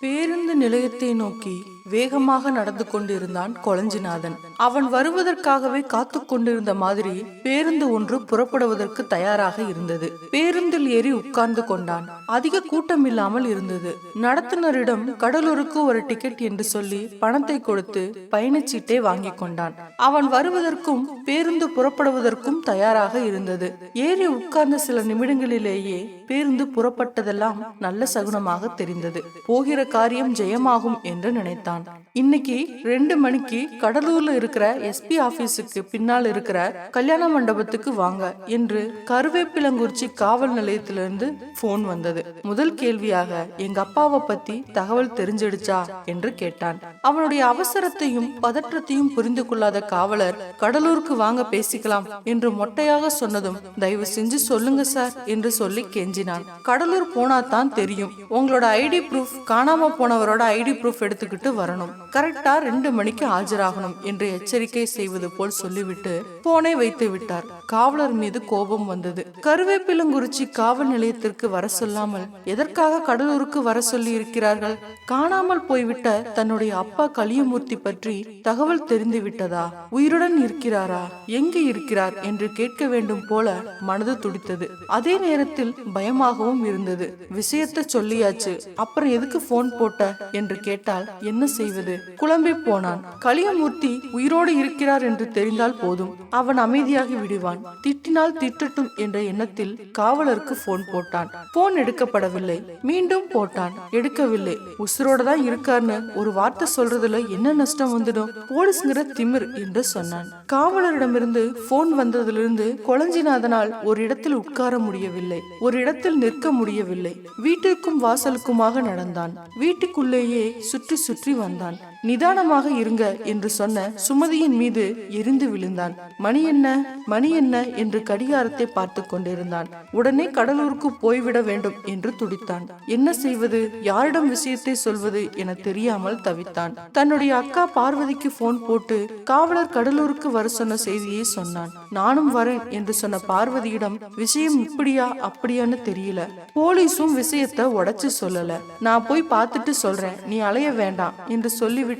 பேருந்து நிலையத்தை நோக்கி வேகமாக நடந்து கொண்டிருந்தான் கொளஞ்சிநாதன். அவன் வருவதற்காகவே காத்து கொண்டிருந்த மாதிரி பேருந்து ஒன்று புறப்படுவதற்கு தயாராக இருந்தது. பேருந்தில் ஏறி உட்கார்ந்து கொண்டான். அதிக கூட்டம் இல்லாமல் இருந்தது. நடத்துனரிடம் கடலூருக்கு ஒரு டிக்கெட் என்று சொல்லி பணத்தை கொடுத்து பயணச்சீட்டை வாங்கி கொண்டான். அவன் வருவதற்கும் பேருந்து புறப்படுவதற்கும் தயாராக இருந்தது. ஏறி உட்கார்ந்த சில நிமிடங்களிலேயே பேருந்து புறப்பட்டதெல்லாம் நல்ல சகுனமாக தெரிந்தது. போகிற காரியம் ஜெயமாகும் என்று நினைத்தான். இன்னைக்கு 2 மணிக்கு கடலூர்ல இருக்கிற எஸ்பி ஆபீஸுக்கு பின்னால் இருக்கிற கல்யாண மண்டபத்துக்கு வாங்க என்று கருவேப்பிலங்குறிச்சி காவல் நிலையத்திலிருந்து போன் வந்தது. முதல் கேள்வியாக எங்க அப்பாவை பத்தி தகவல் தெரிஞ்சிடுச்சா என்று கேட்டான். அவனுடைய அவசரத்தையும் பதற்றத்தையும் புரிந்து கொள்ளாத காவலர் கடலூருக்கு வாங்க பேசிக்கலாம் என்று மொட்டையாக சொன்னதும் தயவு செஞ்சு சொல்லுங்க சார் என்று சொல்லி கெஞ்சினான். கடலூர் போனா தான் தெரியும். உங்களோட ஐடி ப்ரூஃப் காணாம போனவரோட ஐடி ப்ரூஃப் எடுத்துக்கிட்டு வரணும். கரெக்டா 2 மணிக்கு ஆஜராகணும் என்று எச்சரிக்கை செய்வது போல் சொல்லிவிட்டு போனை வைத்து விட்டார். காவலர் மீது கோபம் வந்தது. கருவேப்பிலங்குறிச்சி காவல் நிலையத்திற்கு வர சொல்லாமல் எதற்காக கடலூருக்கு வர சொல்லி இருக்கிறார்கள்? காணாமல் போய்விட்ட தன்னுடைய அப்பா கலியமூர்த்தி பற்றி தகவல் தெரிந்து விட்டதா? உயிருடன் இருக்கிறாரா? எங்கே இருக்கிறார் என்று கேட்க வேண்டும் போல மனது துடித்தது. அதே நேரத்தில் பயமாகவும் இருந்தது. விஷயத்தை சொல்லியாச்சு, அப்புறம் எதுக்கு போன் போட்ட என்று கேட்டால் என்ன செய்வது? குழம்பி போனான். கலியமூர்த்தி உயிரோடு இருக்கிறார் என்று தெரிந்தால் போதும், அவன் அமைதியாகி விடுவான். திட்டினால் திட்டட்டும் என்ற எண்ணத்தில் காவலருக்கு போன் போட்டான். போன் எடுக்கப்படவில்லை. மீண்டும் போட்டான். எடுக்கவில்லை. உசுரோட தான் இருக்கார்னு ஒரு வார்த்தை சொல்றதுல என்ன நஷ்டம் வந்துடும்? போலீஸ்ங்கிற திமிர் என்று சொன்னான். காவலரிடமிருந்து போன் வந்ததிலிருந்து கொளஞ்சிநாதனால் ஒரு இடத்தில் உட்கார முடியவில்லை. ஒரு இடத்தில் நிற்க முடியவில்லை. வீட்டிற்கும் வாசலுக்குமாக நடந்தான். வீட்டுக்குள்ளேயே சுற்றி சுற்றி வந்தான். நிதானமாக இருங்க என்று சொன்ன சுமதியின் மீது எரிந்து விழுந்தான். மணி என்ன மணி என்ன என்று கடிகாரத்தை பார்த்து கொண்டிருந்தான். உடனே கடலூருக்கு போய்விட வேண்டும் என்று துடித்தான். என்ன செய்வது, யாரிடம் விஷயத்தை சொல்வது என தெரியாமல் தவித்தான். தன்னுடைய அக்கா பார்வதிக்கு போன் போட்டு காவலர் கடலூருக்கு வர சொன்ன செய்தியை சொன்னான். நானும் வரேன் என்று சொன்ன பார்வதியிடம் விஷயம் இப்படியா அப்படியான்னு தெரியல. போலீஸும் விஷயத்தை உடைச்சு சொல்லல. நான் போய் பார்த்துட்டு சொல்றேன், நீ அலைய வேண்டாம் என்று சொல்லிவிட்டு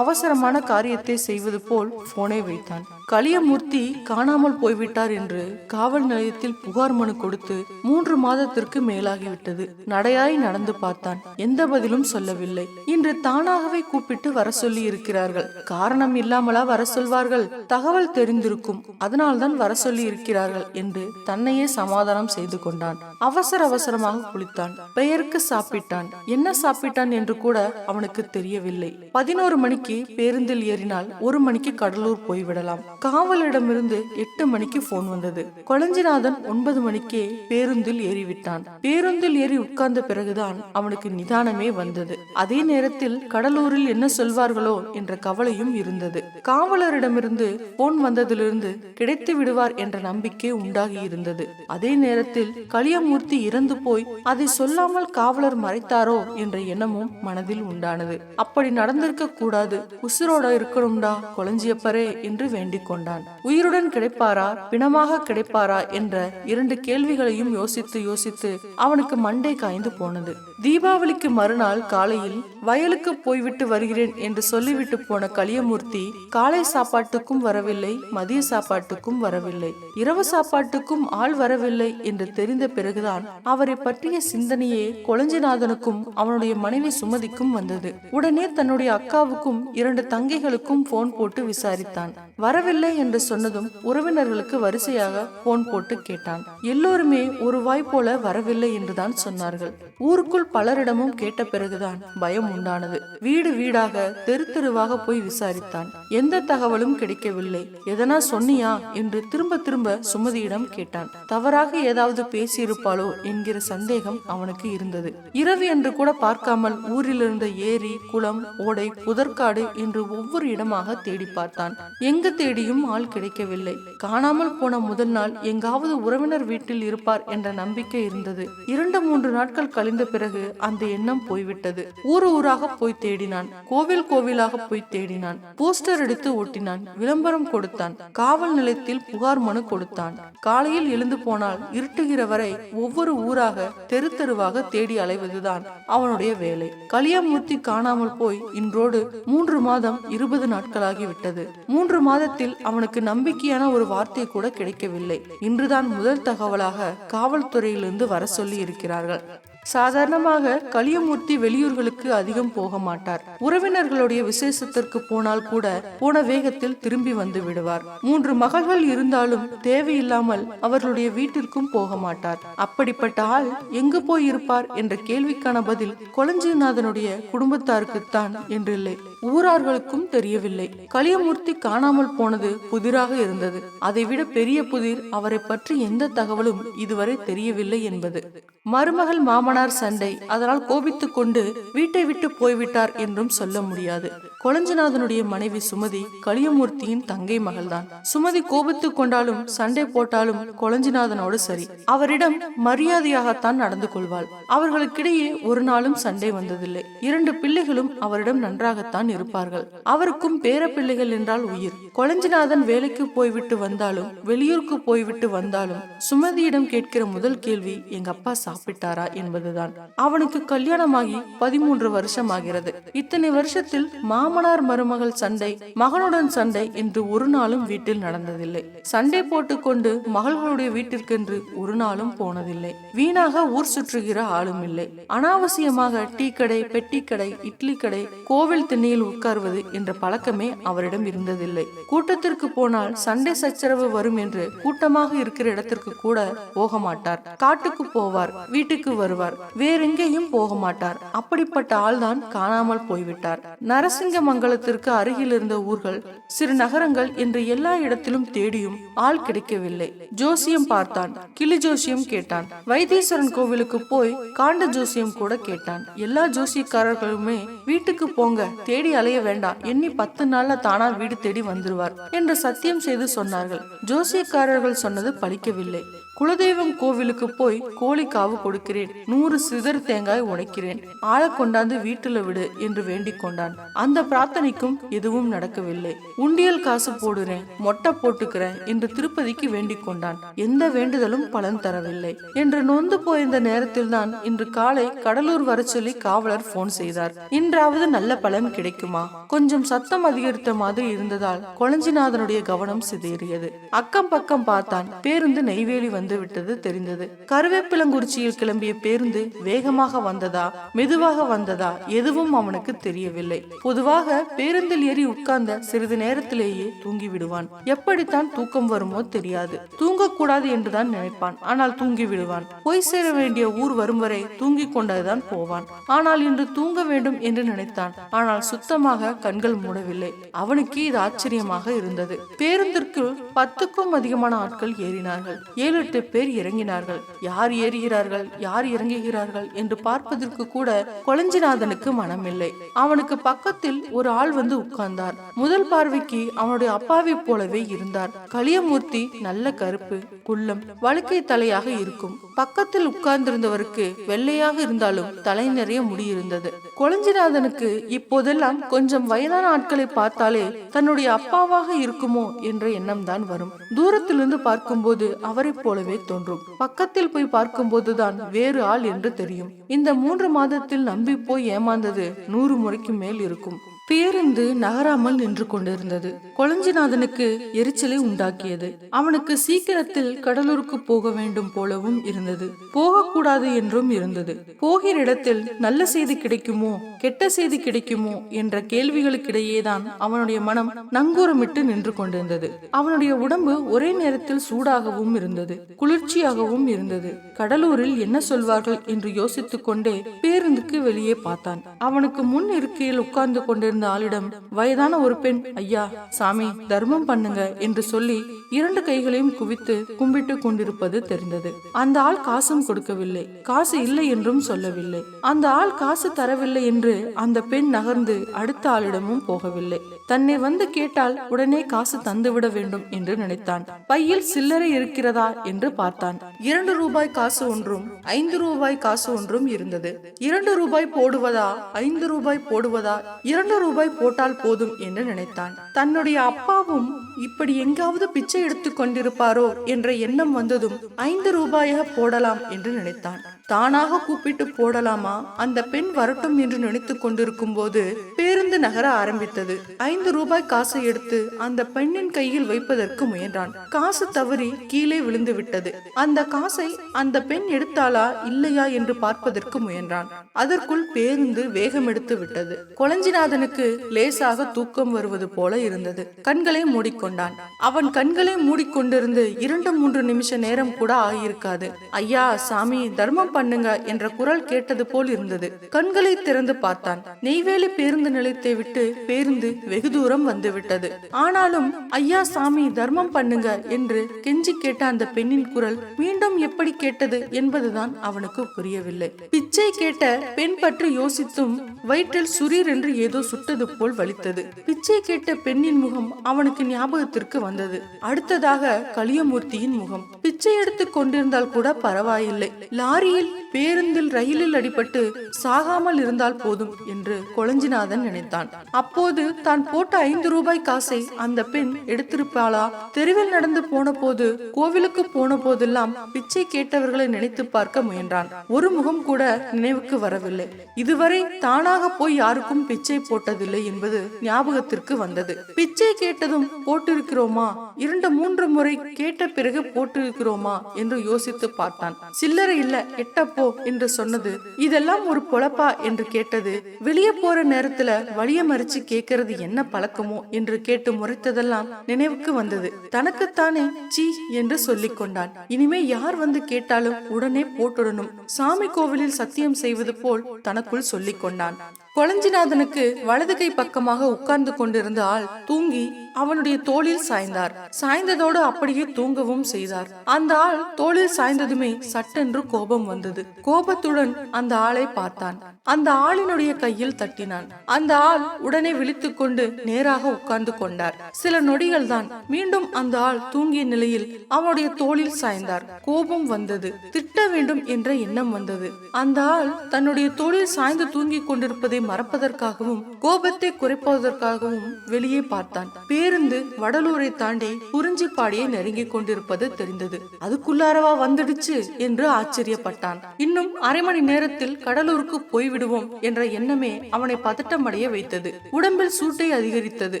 அவசரமான காரியத்தை செய்வது போல் போனை வைத்தான். கலியமூர்த்தி காணாமல் போய்விட்டார் என்று காவல் நிலையத்தில் புகார் மனு கொடுத்து 3 மாதத்திற்கு மேலாகிவிட்டது. நடையாய் நடந்து பார்த்தான். எந்த பதிலும் சொல்லவில்லை. இன்று தானாகவே கூப்பிட்டு வர சொல்லி இருக்கிறார்கள். காரணம் இல்லாமலா வர சொல்வார்கள்? தகவல் தெரிந்திருக்கும், அதனால்தான் வர சொல்லி இருக்கிறார்கள் என்று தன்னையே சமாதானம் செய்து கொண்டான். அவசரமாக குளித்தான். பெயருக்கு சாப்பிட்டான். என்ன சாப்பிட்டான் என்று கூட அவனுக்கு தெரியவில்லை. 11 மணிக்கு பேருந்தில் ஏறினால் 1 மணிக்கு கடலூர் போய்விடலாம். காவலிடமிருந்து 8 மணிக்கு போன் வந்தது. கொளஞ்சிநாதன் 9 மணிக்கே பேருந்தில் ஏறிவிட்டான். பேருந்தில் ஏறி உட்கார்ந்த பிறகுதான் அவனுக்கு நிதானமே வந்தது. அதே நேரத்தில் கடலூரில் என்ன சொல்வார்களோ என்ற கவலையும் இருந்தது. காவலரிடமிருந்து போன் வந்ததிலிருந்து கிடைத்து விடுவார் என்ற நம்பிக்கை உண்டாகி இருந்தது. அதே நேரத்தில் கலியமூர்த்தி இறந்து போய் அதை சொல்லாமல் காவலர் மறைத்தாரோ என்ற எண்ணமும் மனதில் உண்டானது. அப்படி நடந்திருக்க கூடாது, உசுரோட இருக்கணும்டா கொளஞ்சியப்பரே என்று வேண்டிக் கொண்டான். உயிருடன் கிடைப்பாரா பிணமாக கிடைப்பாரா என்ற 2 கேள்விகளையும் யோசித்து அவனுக்கு மண்டை காய்ந்து போனது. தீபாவளிக்கு மறுநாள் காலையில் வயலுக்கு போய்விட்டு வருகிறேன் என்று சொல்லிவிட்டு போன கலியமூர்த்தி காலை சாப்பாட்டுக்கும் வரவில்லை, மதிய சாப்பாட்டுக்கும் வரவில்லை, இரவு சாப்பாட்டுக்கும் ஆள் வரவில்லை என்று தெரிந்த பிறகுதான் அவரை பற்றிய சிந்தனையே கொளஞ்சிநாதனுக்கும் அவனுடைய மனைவி சுமதிக்கும் வந்தது. உடனே தன்னுடைய அக்காவுக்கும் 2 தங்கைகளுக்கும் போன் போட்டு விசாரித்தான். வரவில்லை என்று சொன்னதும் உறவினர்களுக்கு வரிசையாக போன் போட்டு கேட்டான். எல்லோருமே ஒரு வாய் போல வரவில்லை என்றுதான் சொன்னார்கள். ஊருக்குள் பலரிடமும் கேட்ட பிறகுதான் பயம் உண்டானது. வீடு வீடாக தெரு தெருவாக போய் விசாரித்தான். எந்த தகவலும் கிடைக்கவில்லை. எதனா சொன்னியா என்று திரும்ப சுமதியிடம் கேட்டான். தவறாக ஏதாவது பேசியிருப்பாளோ என்கிற சந்தேகம் அவனுக்கு இருந்தது. இரவு என்று கூட பார்க்காமல் ஊரில் இருந்த ஏரி, குளம், ஓடை, புதற்காடு என்று ஒவ்வொரு இடமாக தேடி பார்த்தான். எங்க எங்க தேடியும் ஆள் கிடைக்கவில்லை. காணாமல் போன முதல் நாள் எங்காவது உறவினர் வீட்டில் இருப்பார் என்ற நம்பிக்கை இருந்தது. 2-3 நாட்கள் கழிந்த பிறகு அந்த எண்ணம் போய்விட்டது. ஊராக போய் தேடினான். கோவிலாக போய் தேடினான். போஸ்டர் எடுத்து ஒட்டினான். விளம்பரம் கொடுத்தான். காவல் நிலையத்தில் புகார் மனு கொடுத்தான். காலையில் எழுந்து போனால் இருட்டுகிற வரை ஒவ்வொரு ஊராக தெரு தெருவாக தேடி அலைவதுதான் அவனுடைய வேலை. கலியமூர்த்தி காணாமல் போய் இன்றோடு 3 மாதம் 20 நாட்களாகிவிட்டது. 3 மாதத்தில் அவனுக்கு நம்பிக்கையான ஒரு வார்த்தை கூட கிடைக்கவில்லை. இன்றுதான் முதல் தகவலாக காவல்துறையிலிருந்து வர சொல்லி இருக்கிறார்கள். சாதாரணமாக கலியமூர்த்தி வெளியூர்களுக்கு அதிகம் போக மாட்டார். உறவினர்களுடைய விசேஷத்திற்கு போனால் கூட போன வேகத்தில் திரும்பி வந்து விடுவார். 3 மகள்கள் இருந்தாலும் தேவையில்லாமல் அவர்களுடைய வீட்டிற்கும் போக மாட்டார். அப்படிப்பட்ட ஆள் எங்கு போய் இருப்பார் என்ற கேள்விக்கான பதில் கொளஞ்சிநாதனுடைய குடும்பத்தாருக்குத்தான் என்றில்லை, ஊரார்களுக்கும் தெரியவில்லை. கலியமூர்த்தி காணாமல் போனது புதிராக இருந்தது. அதைவிட பெரிய புதிர் அவரை பற்றி எந்த தகவலும் இதுவரை தெரியவில்லை என்பது. மருமகள் மாமனார் சண்டை, அதனால் கோபித்துக் கொண்டு வீட்டை விட்டு போய்விட்டார் என்றும் சொல்ல முடியாது. கொளஞ்சிநாதனுடைய மனைவி சுமதி கலியமூர்த்தியின் தங்கை மகள்தான். சுமதி கோபித்துக் கொண்டாலும் சண்டை போட்டாலும் கொளஞ்சிநாதனோடு சரி. அவரிடம் மரியாதையாகத்தான் நடந்து கொள்வாள். அவர்களுக்கிடையே ஒரு நாளும் சண்டை வந்ததில்லை. 2 பிள்ளைகளும் அவரிடம் நன்றாகத்தான் இருப்பார்கள். அவருக்கும் பேர பிள்ளைகள் என்றால் உயிர். கொளஞ்சிநாதன் வேலைக்கு போய்விட்டு வந்தாலும் வெளியூருக்கு போய்விட்டு வந்தாலும் சுமதியிடம் கேட்கிற முதல் கேள்வி எங்க அப்பா சாப்பிட்டாரா என்பதுதான். அவனுக்கு கல்யாணமாகி 13 வருஷம் ஆகிறது. இத்தனை வருஷத்தில் மாமனார் மருமகள் சண்டை, மகனுடன் சண்டை என்று ஒரு நாளும் வீட்டில் நடந்ததில்லை. சண்டை போட்டுக்கொண்டு மகள்களுடைய வீட்டிற்கென்று ஒரு நாளும் போனதில்லை. வீணாக ஊர் சுற்றுகிற ஆளும் இல்லை. அனாவசியமாக டீ கடை, பெட்டி கடை, இட்லி கடை, கோவில் திண்ணையில் உட்கார்வது என்ற பழக்கமே அவரிடம் இருந்ததில்லை. கூட்டத்திற்கு போனால் சண்டை சச்சரவு வரும் என்று கூட்டமாக இருக்கிற இடத்திற்கு கூட போக மாட்டார். காட்டுக்கு போவார், வீட்டுக்கு வருவார், வேறெங்கேயும் போக மாட்டார். அப்படிப்பட்ட ஆள்தான் காணாமல் போய்விட்டார். நரசிங்கமங்கலத்திற்கு அருகில் இருந்த ஊர்கள், சிறு நகரங்கள் என்று எல்லா இடத்திலும் தேடியும் ஆள் கிடைக்கவில்லை. ஜோசியம் பார்த்தான், கிளி ஜோசியம் கேட்டான், வைத்தீஸ்வரன் கோவிலுக்கு போய் காண்ட ஜோசியம் கூட கேட்டான். எல்லா ஜோசியக்காரர்களுமே வீட்டுக்கு போங்க, தேடி அலைய வேண்டாம், எண்ணி 10 நாள்ல தானா வீடு தேடி வந்துருவார் என்று சத்தியம் செய்து சொன்னார்கள். ஜோசியக்காரர்கள் சொன்னது பலிக்கவில்லை. குலதெய்வம் கோவிலுக்கு போய் கோழி காவு கொடுக்கிறேன், 100 சிதறு தேங்காய் உடைக்கிறேன், ஆளை கொண்டாந்து வீட்டுல விடு என்று வேண்டிக் கொண்டான். அந்த பிரார்த்தனைக்கும் எதுவும் நடக்கவில்லை. உண்டியல் காசு போடுறேன், மொட்டை போட்டுக்கிறேன் என்று திருப்பதிக்கு வேண்டிக் கொண்டான். எந்த வேண்டுதலும் பலன் தரவில்லை என்று நொந்து போயிருந்த நேரத்தில் தான் இன்று காலை கடலூர் வர சொல்லி காவலர் போன் செய்தார். இன்றாவது நல்ல பலன் கிடைக்குமா? கொஞ்சம் சத்தம் அதிகரித்த மாதிரி இருந்ததால் கொளஞ்சிநாதனுடைய கவனம் சிதறியது. அக்கம் பக்கம் பார்த்தான். பேருந்து நெய்வேலி வந்து விட்டது தெரிந்தது. கருவேப்பிலங்குறிச்சியில் கிளம்பிய பேருந்து வேகமாக வந்ததா மெதுவாக வந்ததா எதுவும் அவனுக்கு தெரியவில்லை. பொதுவாக பேருந்தில் ஏறி உட்கார்ந்த சிறிது நேரத்திலேயே தூங்கி விடுவான். எப்படித்தான் தூக்கம் வருமோ தெரியாது. தூங்கக்கூடாது என்றுதான் நினைப்பான், ஆனால் தூங்கி விடுவான். போய் சேர வேண்டிய ஊர் வரும் வரை தூங்கிக் கொண்டதுதான் போவான். ஆனால் இன்று தூங்க வேண்டும் என்று நினைத்தான். ஆனால் சுத்தமாக கண்கள் மூடவில்லை. அவனுக்கு இது ஆச்சரியமாக இருந்தது. பேருந்திற்குள் 10க்கும் அதிகமான ஆட்கள் ஏறினார்கள். 7-8 பேர் இறங்கினார்கள். யார் ஏறுகிறார்கள், யார் இறங்குகிறார்கள் என்று பார்ப்பதற்கு கூட கொளஞ்சிநாதனுக்கு மனமில்லை. அவனுக்கு பக்கத்தில் ஒரு ஆள் வந்து உட்கார்ந்தார். முதல் பார்வைக்கு அவனுடைய அப்பாவை போலவே இருந்தார். கலியமூர்த்தி நல்ல கருப்பு, குள்ளம், வழுக்கை தலையாக இருக்கும். பக்கத்தில் உட்கார்ந்திருந்தவருக்கு வெள்ளையாக இருந்தாலும் தலை நிறைய முடி இருந்தது. கொளஞ்சிநாதனுக்கு இப்போதெல்லாம் கொஞ்சம் வயதான ஆட்களை பார்த்தாலே தன்னுடைய அப்பாவாக இருக்குமோ என்ற எண்ணம் தான் வரும். தூரத்திலிருந்து பார்க்கும்போது அவரை போலவே தோன்றும். பக்கத்தில் போய் பார்க்கும் போதுதான் வேறு ஆள் என்று தெரியும். இந்த 3 மாதத்தில் நம்பி போய் ஏமாந்தது 100 முறைக்கு மேல் இருக்கும். பேருந்து நகராமல் நின்று கொண்டிருந்தது. கொளஞ்சிநாதனுக்கு எரிச்சலை உண்டாக்கியது. அவனுக்கு சீக்கிரத்தில் கடலூருக்கு போக வேண்டும் போலவும் இருந்தது. போகக்கூடாது என்றும் இருந்தது. போகிற இடத்தில் நல்ல செய்தி கிடைக்குமோ கெட்ட செய்தி கிடைக்குமோ என்ற கேள்விகளுக்கிடையேதான் அவனுடைய மனம் நங்கூரமிட்டு நின்று கொண்டிருந்தது. அவனுடைய உடம்பு ஒரே நேரத்தில் சூடாகவும் இருந்தது, குளிர்ச்சியாகவும் இருந்தது. கடலூரில் என்ன சொல்வார்கள் என்று யோசித்துக் கொண்டே பேருந்துக்கு வெளியே பார்த்தான். அவனுக்கு முன் இருக்கையில் உட்கார்ந்து கொண்டிருந்த கொண்டிருந்த ஆளிடம் வயதான ஒரு பெண், ஐயா சாமி தர்மம் பண்ணுங்க என்று சொல்லி 2 கைகளையும் குவித்து கும்பிட்டு கொண்டிருப்பது தெரிந்தது. அந்த ஆள் காசும் கொடுக்கவில்லை, காசு இல்லை என்றும் சொல்லவில்லை. அந்த ஆள் காசு தரவில்லை என்று அந்த பெண் நகர்ந்து அடுத்த ஆளிடமும் போகவில்லை. தன்னை வந்து கேட்டால் உடனே காசு தந்துவிட வேண்டும் என்று நினைத்தான். பையில் சில்லறை இருக்கிறதா என்று பார்த்தான். 2 ரூபாய் காசு ஒன்றும் 5 ரூபாய் காசு ஒன்றும் இருந்தது. 2 ரூபாய் போடுவதா 5 ரூபாய் போடுவதா, 2 ரூபாய் போட்டால் போதும் என்று நினைத்தான். தன்னுடைய அப்பாவும் இப்படி எங்காவது பிச்சை எடுத்துக் கொண்டிருப்பாரோ என்ற எண்ணம் வந்ததும் 5 ரூபாயாக போடலாம் என்று நினைத்தான். தானாக கூப்பிட்டு போடலாமா, அந்த பெண் வரட்டும் என்று நினைத்துக் கொண்டிருக்கும் போது பேருந்து நகர ஆரம்பித்தது. 5 ரூபாய் காசை எடுத்து அந்த பெண்ணின் கையில் வைப்பதற்கு முயன்றான். காசு தவறி கீழே விழுந்து விட்டது. அந்த காசை அந்த பெண் எடுத்தாளா இல்லையா என்று பார்ப்பதற்கு முயன்றான். அதற்குள் பேருந்து வேகம் எடுத்து விட்டது. கொளஞ்சிநாதனுக்கு லேசாக தூக்கம் வருவது போல இருந்தது. கண்களை மூடிக்கொண்டான். அவன் கண்களை மூடிக்கொண்டிருந்து 2-3 நிமிஷ நேரம் கூட ஆகியிருக்காது. ஐயா சாமி தர்மம் பண்ணுங்க என்ற குரல் கேட்டது போல் இருந்தது. கண்களை திறந்து பார்த்தான். நெய்வேலி பேருந்து நிலையத்தை விட்டு பேருந்து வெகு தூரம் வந்து விட்டது. ஆனாலும் ஐயா சாமி தர்மம் பண்ணுங்க என்று கெஞ்சி கேட்ட அந்த பெண்ணின் குரல் மீண்டும் எப்படி கேட்டது என்பதுதான் அவனுக்கு புரியவில்லை. பிச்சை கேட்ட பெண் பற்றி யோசித்தும் வயிற்றில் சுரீர் என்று ஏதோ சுட்டது போல் வலித்தது. பிச்சை கேட்ட பெண்ணின் முகம் அவனுக்கு ஞாபகத்திற்கு வந்தது. அடுத்ததாக கலியமூர்த்தியின் முகம். பிச்சை எடுத்துக் கொண்டிருந்தால் கூட பரவாயில்லை, லாரியில் பேருந்தில் ரயிலில் அடிபட்டு சாகாமல் இருந்தால் போதும் என்று கொளஞ்சிநாதன் நினைத்தான். அப்போது தான் போட்ட 5 ரூபாய் காசை அந்த பெண் எடுத்திருப்பாளா? தெருவில் நடந்து போன போது, கோவிலுக்கு போன போதெல்லாம் பிச்சை கேட்டவர்களை நினைத்து பார்க்க முயன்றான். ஒரு முகம் கூட நினைவுக்கு வரவில்லை. இதுவரை தானாக போய் யாருக்கும் பிச்சை போட்டதில்லை என்பது ஞாபகத்திற்கு வந்தது. பிச்சை கேட்டதும் போட்டிருக்கிறோமா, 2-3 முறை கேட்ட பிறகு போட்டிருக்கிறோமா என்று யோசித்து பார்த்தான். சில்லறை இல்ல, எட்டப்போ என்று சொன்னது. இதெல்லாம் ஒரு பொழப்பா என்று கேட்டது. வெளியே போற நேரத்துல வழிய மறிச்சு கேட்கறது என்ன பழக்கமோ என்று கேட்டு முறைத்ததெல்லாம் நினைவுக்கு வந்தது. தனக்குத்தானே சீ என்று சொல்லிக் கொண்டான். இனிமே யார் வந்து கேட்டாலும் உடனே போட்டுடணும், சாமி கோவிலில் சத்தியம் செய்வது போல் தனக்குள் சொல்லிக் கொண்டான். கொளஞ்சிநாதனுக்கு வலது கை பக்கமாக உட்கார்ந்து கொண்டிருந்த ஆள் தூங்கி அவனுடைய தோளில் சாய்ந்தார். சாய்ந்ததோடு அப்படியே தூங்கவும் செய்தார். அந்த ஆள் தோளில் சாய்ந்ததுமே சட்டென்று கோபம் வந்தது. கோபத்துடன் அந்த ஆளை பார்த்தான். அந்த ஆளினுடைய கையில் தட்டினான். அந்த ஆள் உடனே விழித்துக் கொண்டு நேராக உட்கார்ந்து கொண்டார். சில நொடிகள் தான். மீண்டும் அந்த ஆள் தூங்கிய நிலையில் அவனுடைய தோளில் சாய்ந்தார். கோபம் வந்தது. திட்ட வேண்டும் என்ற எண்ணம் வந்தது. அந்த ஆள் தன்னுடைய தோளில் சாய்ந்து தூங்கிக் கொண்டிருப்பதை மறப்பதற்காகவும் கோபத்தை குறைப்பதற்காகவும் வெளியே பார்த்தான். பேருந்து வடலூரை தாண்டி குறிஞ்சிப்பாடியை நெருங்கிக் கொண்டிருப்பது தெரிந்தது. அதுக்குள்ளாரவா வந்துடுச்சு என்று ஆச்சரியப்பட்டான். இன்னும் அரை மணி நேரத்தில் கடலூருக்கு போய்விடுவோம் என்ற எண்ணமே அவனை பதட்டமடைய வைத்தது. உடம்பில் சூட்டை அதிகரித்தது.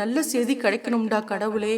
நல்ல செய்தி கிடைக்கணும்டா கடவுளே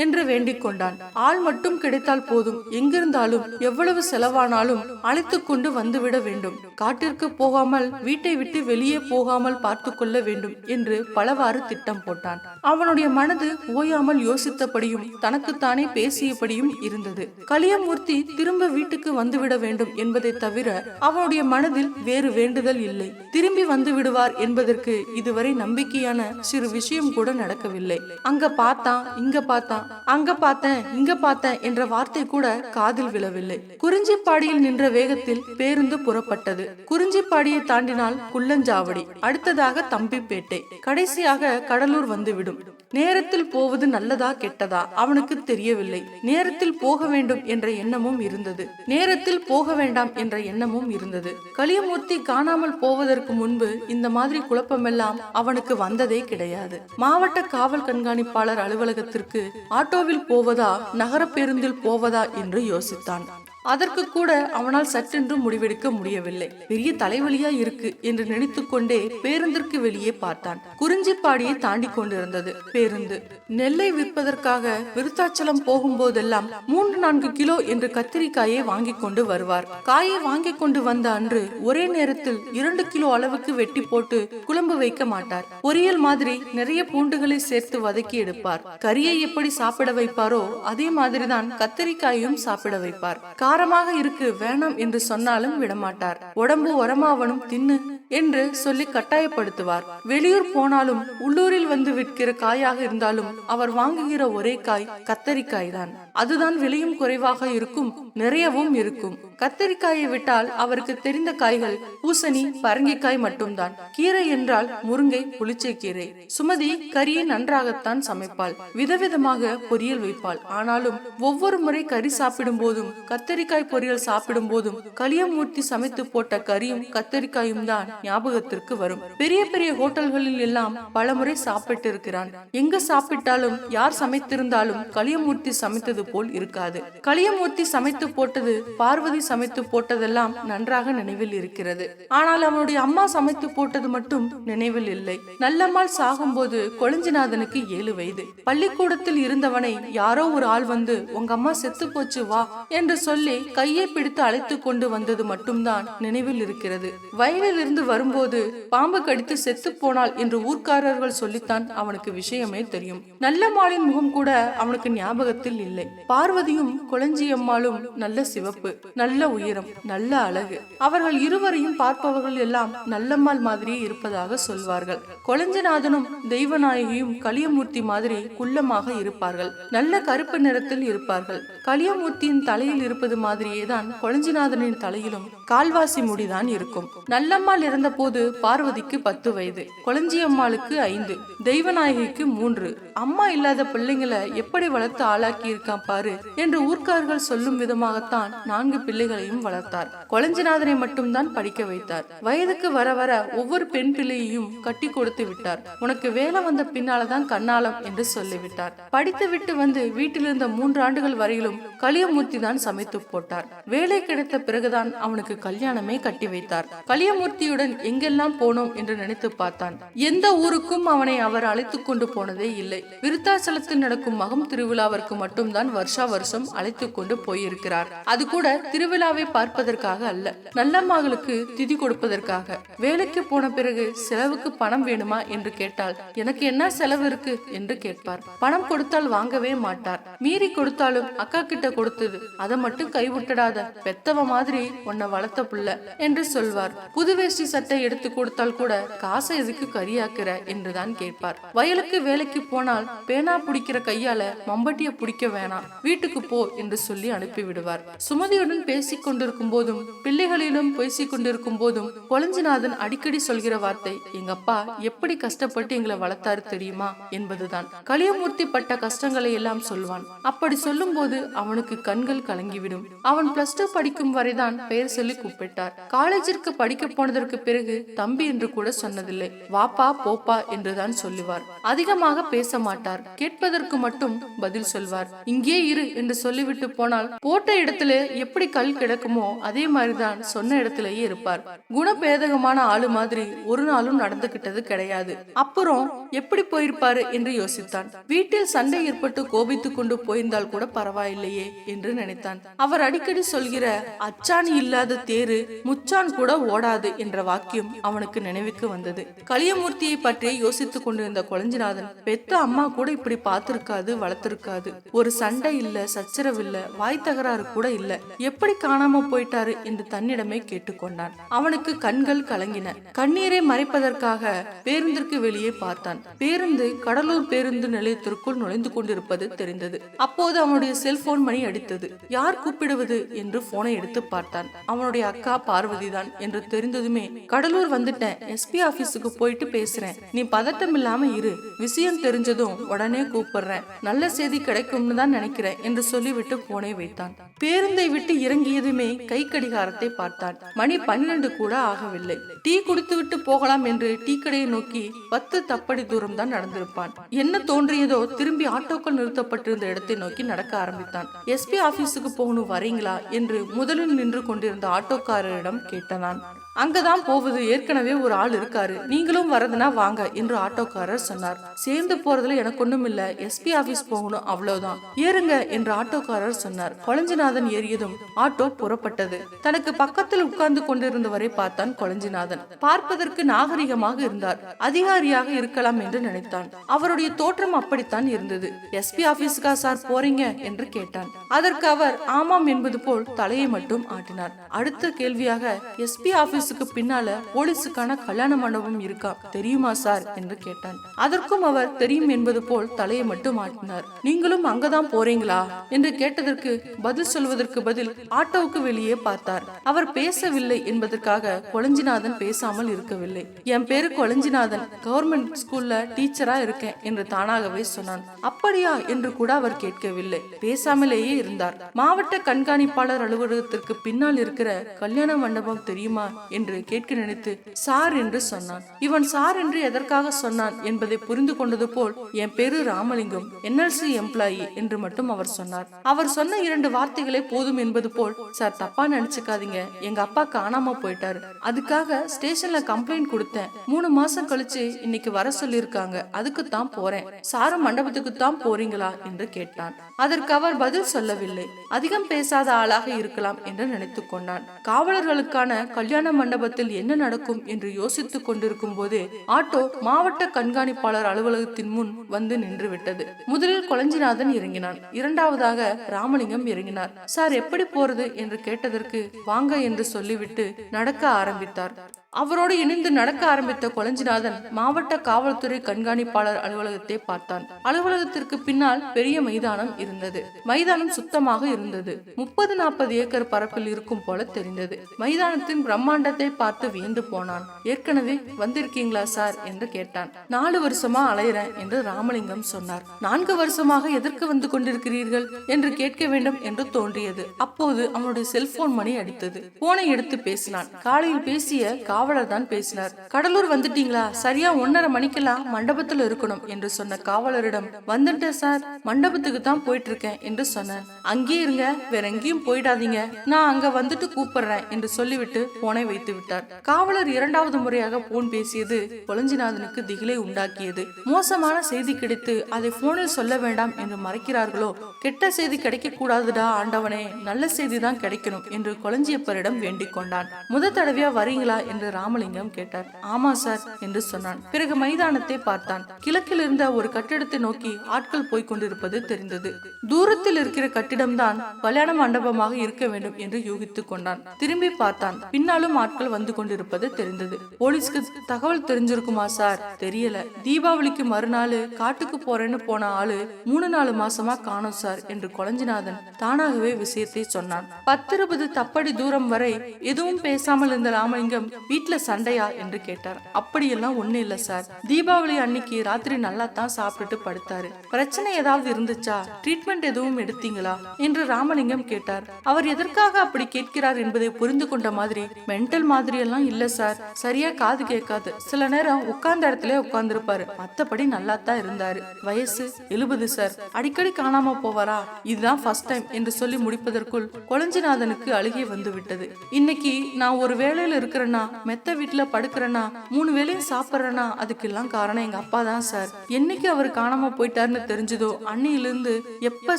என்று வேண்டிக் கொண்டான். ஆள் மட்டும் கிடைத்தால் போதும், எங்கிருந்தாலும் எவ்வளவு செலவானாலும் அழைத்து கொண்டு வந்துவிட வேண்டும். காட்டிற்கு போகாமல் வீட்டை விட்டு வெளியே போகாமல் பார்த்து கொள்ள வேண்டும் என்று பலவாறு திட்டம் போட்டான். அவனுடைய மனது ஓயாமல் யோசித்தபடியும் தனக்குத்தானே பேசியபடியும் இருந்தது. கலியமூர்த்தி திரும்ப வீட்டுக்கு வந்துவிட வேண்டும் என்பதை தவிர அவனுடைய மனதில் வேறு வேண்டுதல் இல்லை. திரும்பி வந்து விடுவார் என்பதற்கு இதுவரை நம்பிக்கையான சிறு விஷயம் கூட நடக்கவில்லை. அங்க பார்த்தான், இங்க பார்த்தான், அங்க பார்த்தேன், இங்க பார்த்தேன் என்ற வார்த்தை கூட காதில் விழவில்லை. குறிஞ்சிப்பாடியில் நின்ற வேகத்தில் பேருந்து புறப்பட்டது. குறிஞ்சிப்பாடியை தாண்டினால் குள்ளஞ்சாவடி, அடுத்ததாக தம்பிப்பேட்டை, கடைசியாக கடலூர் வந்துவிடும். நேரத்தில் போவது நல்லதா கெட்டதா அவனுக்கு தெரியவில்லை. நேரத்தில் போக வேண்டும் என்ற எண்ணமும் இருந்தது, நேரத்தில் போக வேண்டாம் என்ற எண்ணமும் இருந்தது. கலியமூர்த்தி காணாமல் போவதற்கு முன்பு இந்த மாதிரி குழப்பமெல்லாம் அவனுக்கு வந்ததே கிடையாது. மாவட்ட காவல் கண்காணிப்பாளர் அலுவலகத்திற்கு ஆட்டோவில் போவதா நகர பேருந்தில் போவதா என்று யோசித்தான். அதற்கு கூட அவனால் சட்டென்று முடிவெடுக்க முடியவில்லை. பெரிய தலைவலியா இருக்கு என்று நினைத்துக் கொண்டே பேருந்திற்கு வெளியே பார்த்தான். குறிஞ்சிப்பாடியை தாண்டி கொண்டிருந்தது பேருந்து. நெல்லை விற்பதற்காக விருத்தாச்சலம் போகும்போதெல்லாம் 3-4 கிலோ என்று கத்திரிக்காயை வாங்கி கொண்டு வருவார். காயை வாங்கி கொண்டு வந்த அன்று ஒரே நேரத்தில் 2 கிலோ அளவுக்கு வெட்டி போட்டு குழம்பு வைக்க மாட்டார். பொரியல் மாதிரி நிறைய பூண்டுகளை சேர்த்து வதக்கி எடுப்பார். கறியை எப்படி சாப்பிட வைப்பாரோ அதே மாதிரிதான் கத்திரிக்காயும் சாப்பிட வைப்பார். காரமாக இருக்கு வேணாம் என்று சொன்னாலும் விடமாட்டார். உடம்பு உரமாவனும் தின்னு என்று சொல்லி கட்டாயப்படுத்துவார். வெளியூர் போனாலும் உள்ளூரில் வந்து விற்கிற காயாக இருந்தாலும் அவர் வாங்குகிற ஒரே காய் கத்தரிக்காய் தான். அதுதான் விலையும் குறைவாக இருக்கும், நிறையவும் இருக்கும். கத்தரிக்காயை விட்டால் அவருக்கு தெரிந்த காய்கள் பூசணி, பரங்கிக்காய் மட்டும்தான். கீரை என்றால் முருங்கை, புளிச்சை கீரை. சுமதி கறியை நன்றாகத்தான் சமைப்பாள், விதவிதமாக பொரியல் வைப்பாள். ஆனாலும் ஒவ்வொரு முறை கறி சாப்பிடும் போதும், கத்தரிக்காய் பொரியல் சாப்பிடும் போதும் கலியமூர்த்தி சமைத்து போட்ட கறியும் கத்தரிக்காயும் தான் ஞாபகத்திற்கு வரும். பெரிய பெரிய ஹோட்டல்களில் எல்லாம் பலமுறை சாப்பிட்டு இருக்கிறான். எங்க சாப்பிட்டாலும் யார் சமைத்திருந்தாலும் கலியமூர்த்தி சமைத்தது போல் இருக்காது. கலியமூர்த்தி சமைத்து போட்டது, பார்வதி சமைத்து போட்டதெல்லாம் நன்றாக நினைவில் இருக்கிறது. ஆனால் அவனுடைய அம்மா சமைத்து போட்டது மட்டும் நினைவில் இல்லை. நல்லம்மாள் சாகும்போது கொளஞ்சிநாதனுக்கு 7 வயது. பள்ளிக்கூடத்தில் இருந்தவனை யாரோ ஒரு ஆள் வந்து உங்க அம்மா செத்து போச்சு வா என்று சொல்லி கையை பிடித்து அழைத்து கொண்டு வந்தது மட்டும்தான் நினைவில் இருக்கிறது. வயலில் இருந்து வரும்போது பாம்பு கடித்து செத்து போனாள் என்று ஊர்க்காரர்கள் சொல்லித்தான் அவனுக்கு விஷயமே தெரியும். நல்லம்மாளின் முகம் கூட அவனுக்கு ஞாபகத்தில் இல்லை. பார்வதியும் கொளஞ்சியம்மாளும் நல்ல சிவப்பு, நல்ல உயரம், நல்ல அழகு. அவர்கள் இருவரையும் பார்ப்பவர்கள் எல்லாம் நல்லம்மாள் மாதிரியே இருப்பதாக சொல்வார்கள். கொளஞ்சிநாதனும் தெய்வநாயகியும் கலியமூர்த்தி மாதிரி குள்ளமாக இருப்பார்கள், நல்ல கருப்பு நிறத்தில் இருப்பார்கள். கலியமூர்த்தியின் தலையில் இருப்பது மாதிரியே தான் கொளஞ்சிநாதனின் தலையிலும் கால்வாசி முடிதான் இருக்கும். நல்லம்மாள் இறந்த போது பார்வதிக்கு 10 வயது, கொளஞ்சியம்மாளுக்கு 5, தெய்வநாயகிக்கு 3. அம்மா இல்லாத பிள்ளைங்களை எப்படி வளர்த்து ஆளாக்கி இருக்கான் பாரு என்று ஊர்க்காரர்கள் சொல்லும் விதமாகத்தான் 4 பிள்ளைகளையும் வளர்த்தார். கொளஞ்சிநாதனை மட்டும்தான் படிக்க வைத்தார். வயதுக்கு வர வர ஒவ்வொரு பெண் பிள்ளையையும் கட்டி கொடுத்து விட்டார். உனக்கு வேலை வந்த பின்னால்தான் கண்ணாலம் என்று சொல்லிவிட்டார். படித்து விட்டு வந்து வீட்டிலிருந்த 3 ஆண்டுகள் வரையிலும் கலியமூர்த்தி தான் சமைத்து போட்டார். வேலை கிடைத்த பிறகுதான் அவனுக்கு கல்யாணமே கட்டி வைத்தார். கலியமூர்த்தியுடன் எங்கெல்லாம் போனோம் என்று நினைத்து பார்த்தான். எந்த ஊருக்கும் அவனை அவர் அழைத்து கொண்டு போனதே இல்லை. விருத்தாச்சலத்தில் நடக்கும் மகம் திருவிழாவிற்கு மட்டும்தான் வருஷா வருஷம் அழைத்து கொண்டு போயிருக்கிறார். அது கூட திருவிழாவை பார்ப்பதற்காக அல்ல, நல்லம்மாளுக்கு திதி கொடுப்பதற்காக. வேலைக்கு போன பிறகு செலவுக்கு பணம் வேணுமா என்று கேட்டால் எனக்கு என்ன செலவு இருக்கு என்று கேட்பார். பணம் கொடுத்தால் வாங்கவே மாட்டார். மீறி கொடுத்தாலும் அக்கா கிட்ட கொடுத்தது, அதை மட்டும் கைவிட்டடாத, பெத்தவ மாதிரி உன்னை வளர்த்த புள்ள என்று சொல்வார். புது வேஷ்டி சட்டை எடுத்து கொடுத்தால் கூட காசை எதுக்கு கரியாக்குற என்றுதான் கேட்பார். வயலுக்கு வேலைக்கு போனால் பேனா பிடிக்கிற கையால மம்பட்டிய பிடிக்க வேணாம், வீட்டுக்கு போ என்று சொல்லி அனுப்பி விடுவார். சுமதியுடன் பேசிக் கொண்டிருக்கும் போதும் பிள்ளைகளிலும் பேசிக் கொண்டிருக்கும் போதும் கொளஞ்சிநாதன் அடிக்கடி சொல்கிற வார்த்தை எங்க அப்பா எப்படி கஷ்டப்பட்டு எங்களை வளர்த்தாரு தெரியுமா என்பதுதான். கலியமூர்த்தி பட்ட கஷ்டங்களை எல்லாம் சொல்வான். அப்படி சொல்லும் போது அவனுக்கு கண்கள் கலங்கிவிடும். அவன் +2 படிக்கும் வரைதான் பெயர் சொல்லி கூப்பிட்டார். காலேஜிற்கு படிக்க போனதற்கு பிறகு தம்பி என்று கூட சொன்னதில்லை, வாப்பா போப்பா என்றுதான் சொல்லுவார். அதிகமாக பேச மாட்டார், கேட்பதற்கு மட்டும் பதில் சொல்வார். இங்கே இரு என்று சொல்லிவிட்டு போனால் போட்ட இடத்துல எப்படி கல் கிடக்குமோ அதே மாதிரிதான் சொன்ன இடத்திலேயே இருப்பார். குணபேதகமான ஆளு மாதிரி ஒரு நாளும் நடந்துகிட்டது கிடையாது. அப்புறம் எப்படி போயிருப்பாரு என்று யோசித்தான். வீட்டில் சண்டை ஏற்பட்டு கோபித்துக் கொண்டு போயிருந்தால் கூட பரவாயில்லையே என்று நினைத்தான். அவர் அடிக்கடி சொல்கிற அச்சாணி இல்லாத தேரு முச்சான் கூட ஓடாது என்ற வாக்கியம் அவனுக்கு நினைவுக்கு வந்தது. கலியமூர்த்தியை பற்றி யோசித்துக் கொண்டிருந்த கொளஞ்சிநாதன் பெத்த அம்மா கூட இப்படி பார்த்திருக்காது, வளர்த்திருக்காது. ஒரு சண்டை இல்ல, சச்சரவு இல்ல, வாய் தகராறு கூட இல்ல, எப்படி காணாம போயிட்டாரு என்று தன்னிடமே கேட்டுக்கொண்டான். அவனுக்கு கண்கள் கலங்கின. கண்ணீரை மறைப்பதற்காக பேருந்திற்கு வெளியே பார்த்தான். பேருந்து கடலூர் பேருந்து நிலையத்திற்குள் நுழைந்து கொண்டிருப்பது தெரிந்தது. அப்போது அவனுடைய செல்போன் மணி அடித்தது. யார் கூப்பிடுவது என்று போனை எடுத்து பார்த்தான். அவனுடைய அக்கா பார்வதி தான் என்று தெரிந்ததுமே கடலூர் வந்துட்டேன், எஸ்பி ஆபீஸுக்கு போயிட்டு பேசுறேன், நீ பதட்டம் இல்லாம இரு, விஷயம் தெரிஞ்சதும் உடனே கூப்பிடுறேன், நல்ல செய்தி கிடைக்கும்னு தான் நினைக்கிறேன் என்று சொல்லிவிட்டு போனை வைத்தான். பேருந்தை விட்டு இறங்கியதுமே கை கடிகாரத்தை பார்த்தான். மணி 12 கூட ஆகவில்லை. டீ குடித்து விட்டு போகலாம் என்று டீ கடையை நோக்கி 10 தப்படி தூரம் தான் நடந்திருப்பான். என்ன தோன்றியதோ திரும்பி ஆட்டோக்கள் நிறுத்தப்பட்டிருந்த இடத்தை நோக்கி நடக்க ஆரம்பித்தான். எஸ்பி ஆபீஸுக்கு போகணும் வரீங்களா என்று முதலில் நின்று கொண்டிருந்த ஆட்டோக்காரரிடம் கேட்டான். அங்கதான் போவது, ஏற்கனவே ஒரு ஆள் இருக்காரு, நீங்களும் வரதுனா வாங்க என்று ஆட்டோக்காரர் சொன்னார். சேர்ந்து போறதுல எனக்கு ஒண்ணும் இல்ல, எஸ்பி ஆபீஸ் போகணும் அவ்வளவுதான், ஏறுங்க என்று ஆட்டோக்காரர் சொன்னார். கொளஞ்சிநாதன் ஏறியதும் ஆட்டோ புறப்பட்டது. தனக்கு பக்கத்தில் உட்கார்ந்து கொண்டிருந்தவரை பார்த்தான் கொளஞ்சிநாதன். பார்ப்பதற்கு நாகரிகமாக இருந்தார், அதிகாரியாக இருக்கலாம் என்று நினைத்தான். அவருடைய தோற்றம் அப்படித்தான் இருந்தது. எஸ்பி ஆபீஸ்க்கா சார் போறீங்க என்று கேட்டான். அதற்கு அவர் ஆமாம் என்பது போல் தலையை மட்டும் ஆட்டினார். அடுத்த கேள்வியாக எஸ்பி ஆபீஸ் ஆபீஸுக்கு பின்னால போலீஸுக்கான கல்யாண மண்டபம் இருக்கா, தெரியுமா சார் என்று கேட்டான். அதற்கும் அவர் தெரியும் என்பது போல் தலையை மட்டும் ஆட்டினார். நீங்களும் அங்கதான் போறீங்களா என்று கேட்டதற்கு பதில் சொல்வதற்கு பதில் ஆட்டோவுக்கு வெளியே பார்த்தார். அவர் பேசவில்லை என்பதற்காக கொளஞ்சிநாதன் பேசாமல் இருக்கவில்லை. என் பேரு கொளஞ்சிநாதன், கவர்மெண்ட் ஸ்கூல்ல டீச்சரா இருக்கேன் என்று தானாகவே சொன்னான். அப்படியா என்று கூட அவர் கேட்கவில்லை. பேசாமலேயே இருந்தார். மாவட்ட கண்காணிப்பாளர் அலுவலகத்திற்கு பின்னால் இருக்கிற கல்யாண மண்டபம் தெரியுமா என்று கேட்க நினைத்து சார் என்று சொன்னான். இவன் சார் என்று எதற்காக சொன்னான் என்பதை புரிந்து கொண்டது போல் என் பேரு ராமலிங்கம், NLC எம்ப்ளாயி என்று மட்டும் அவர் சொன்னார். அவர் சொன்ன 2 வார்த்தைகளே போதும் என்பது போல், சார் தப்பா நினைச்சுக்காதீங்க, எங்க அப்பா காணாம போயிட்டாரு, அதுக்காக ஸ்டேஷன்ல கம்ப்ளைண்ட் கொடுத்தேன், 3 மாசம் கழிச்சு இன்னைக்கு வர சொல்லிருக்காங்க, அதுக்கு தான் போறேன், சாரு மண்டபத்துக்கு தான் போறீங்களா என்று கேட்டான். அதற்கு அவர் பதில் சொல்லவில்லை. அதிகம் பேசாத ஆளாக இருக்கலாம் என்று நினைத்துக் கொண்டான். காவலர்களுக்கான கல்யாண மண்டபத்தில் என்ன நடக்கும் என்று யோசித்துக் கொண்டிருக்கும் போதே ஆட்டோ மாவட்ட கண்காணிப்பாளர் அலுவலகத்தின் முன் வந்து நின்று விட்டது. முதலில் கொளஞ்சிநாதன் இறங்கினான். இரண்டாவதாக ராமலிங்கம் இறங்கினார். சார் எப்படி போறது என்று கேட்டதற்கு வாங்க என்று சொல்லிவிட்டு நடக்க ஆரம்பித்தார். அவரோடு இணைந்து நடக்க ஆரம்பித்த கொளஞ்சிநாதன் மாவட்ட காவல்துறை கண்காணிப்பாளர் அலுவலகத்தை பார்த்தான். அலுவலகத்திற்கு பின்னால் பெரிய மைதானம் இருந்தது. மைதானம் சுத்தமாக இருந்தது. 30-40 ஏக்கர் பரப்பில் இருக்கும் போல தெரிந்தது. மைதானத்தின் பிரம்மாண்டத்தை பார்த்து வியந்து போனான். ஏற்கனவே வந்திருக்கீங்களா சார் என்று கேட்டான். 4 வருஷமா அலையிறேன் என்று ராமலிங்கம் சொன்னார். 4 வருஷமாக எதற்கு வந்து கொண்டிருக்கிறீர்கள் என்று கேட்க வேண்டும் என்று தோன்றியது. அப்போது அவனுடைய செல்போன் மணி அடித்தது. போனை எடுத்து பேசினான். காலையில் பேசிய காவலர் தான் பேசினார். கடலூர் வந்துட்டீங்களா, சரியா 1:30 மணிக்கெல்லாம் மண்டபத்துல இருக்கணும் என்று சொன்ன காவலரிடம் வந்துட்டேன் சார், மண்டபத்துக்கு தான் போயிட்டு இருக்கேன் என்று சொன்னான். அங்கே இருங்க, வேற எங்கேயும் போயிடாதீங்க, நான் அங்க வந்துட்டு கூப்பிடுறேன் என்று சொல்லிவிட்டு போனை வைத்து விட்டார். காவலர் 2வது முறையாக போன் பேசியது கொளஞ்சிநாதனுக்கு திகிலை உண்டாக்கியது. மோசமான செய்தி கிடைத்து அதை போனில் சொல்ல வேண்டாம் என்று மறைக்கிறார்களோ, கெட்ட செய்தி கிடைக்க கூடாதுடா ஆண்டவனே, நல்ல செய்தி தான் கிடைக்கணும் என்று கொளஞ்சியப்பரிடம் வேண்டிக் கொண்டான். தடவையா வரீங்களா என்று ராமலிங்கம் கேட்டார். ஆமா சார் என்று சொன்னான். பிறகு மைதானத்தை பார்த்தான். கிழக்கில் இருந்த ஒரு கட்டிடத்தை நோக்கி ஆட்கள் போய் கொண்டிருப்பது தெரிந்தது. தூரத்தில் இருக்கிற கட்டிடம்தான் கல்யாண மண்டபமாக இருக்க வேண்டும் என்று யூகித்துக் கொண்டான். திரும்பி பார்த்தான். பின்னாலும் ஆட்கள் வந்து கொண்டிருப்பது தெரிந்தது. போலீஸ்க்கு தகவல் தெரிஞ்சிருக்குமா சார்? தெரியல. தீபாவளிக்கு மறுநாள் காட்டுக்கு போறேன்னு போன ஆளு 3-4 மாசமா காணோம் சார் என்று கொளஞ்சிநாதன் தானாகவே விஷயத்தை சொன்னான். 10-20 தப்படி தூரம் வரை எதுவும் பேசாமல் இருந்த ராமலிங்கம் வீட்டுல சண்டையா என்று கேட்டார். அப்படியெல்லாம் ஒண்ணு இல்ல சார், தீபாவளி அன்னைக்கு ராத்திரி நல்லா தான் சாப்பிட்டுட்டு படுத்தாரு. பிரச்சனை ஏதாவது இருந்துச்சா, ட்ரீட்மெண்ட் எதுவும் எடுத்தீங்களா என்று ராமலிங்கம் கேட்டார். அவர் எதற்காக அப்படி கேட்கிறார் என்பதை புரிந்து கொண்ட மாதிரி, மென்டல் மாதிரி எல்லாம் இல்ல சார், சரியா காது கேட்காது, சில நேரம் உட்கார்ந்த இடத்துல உட்கார்ந்துருப்பாரு, மத்தபடி நல்லா தான் இருந்தாரு, வயசு 70 சார், அடிக்கடி காணாம போவாரா, இதுதான் ஃபர்ஸ்ட் டைம் என்று சொல்லி முடிப்பதற்குள் கொளஞ்சிநாதனுக்கு அழுகை வந்து விட்டது. இன்னைக்கு நான் ஒரு வேளையில இருக்கிறேன்னா, மெத்த வீட்டுல படுக்கிறேன்னா, 3 வேளையும் சாப்பிட்றேன்னா, அதுக்கெல்லாம் காரணம் எங்க அப்பா தான் சார். என்னைக்கு அவர் காணாம போயிட்டாருன்னு தெரிஞ்சதோ அன்னையிலிருந்து எப்ப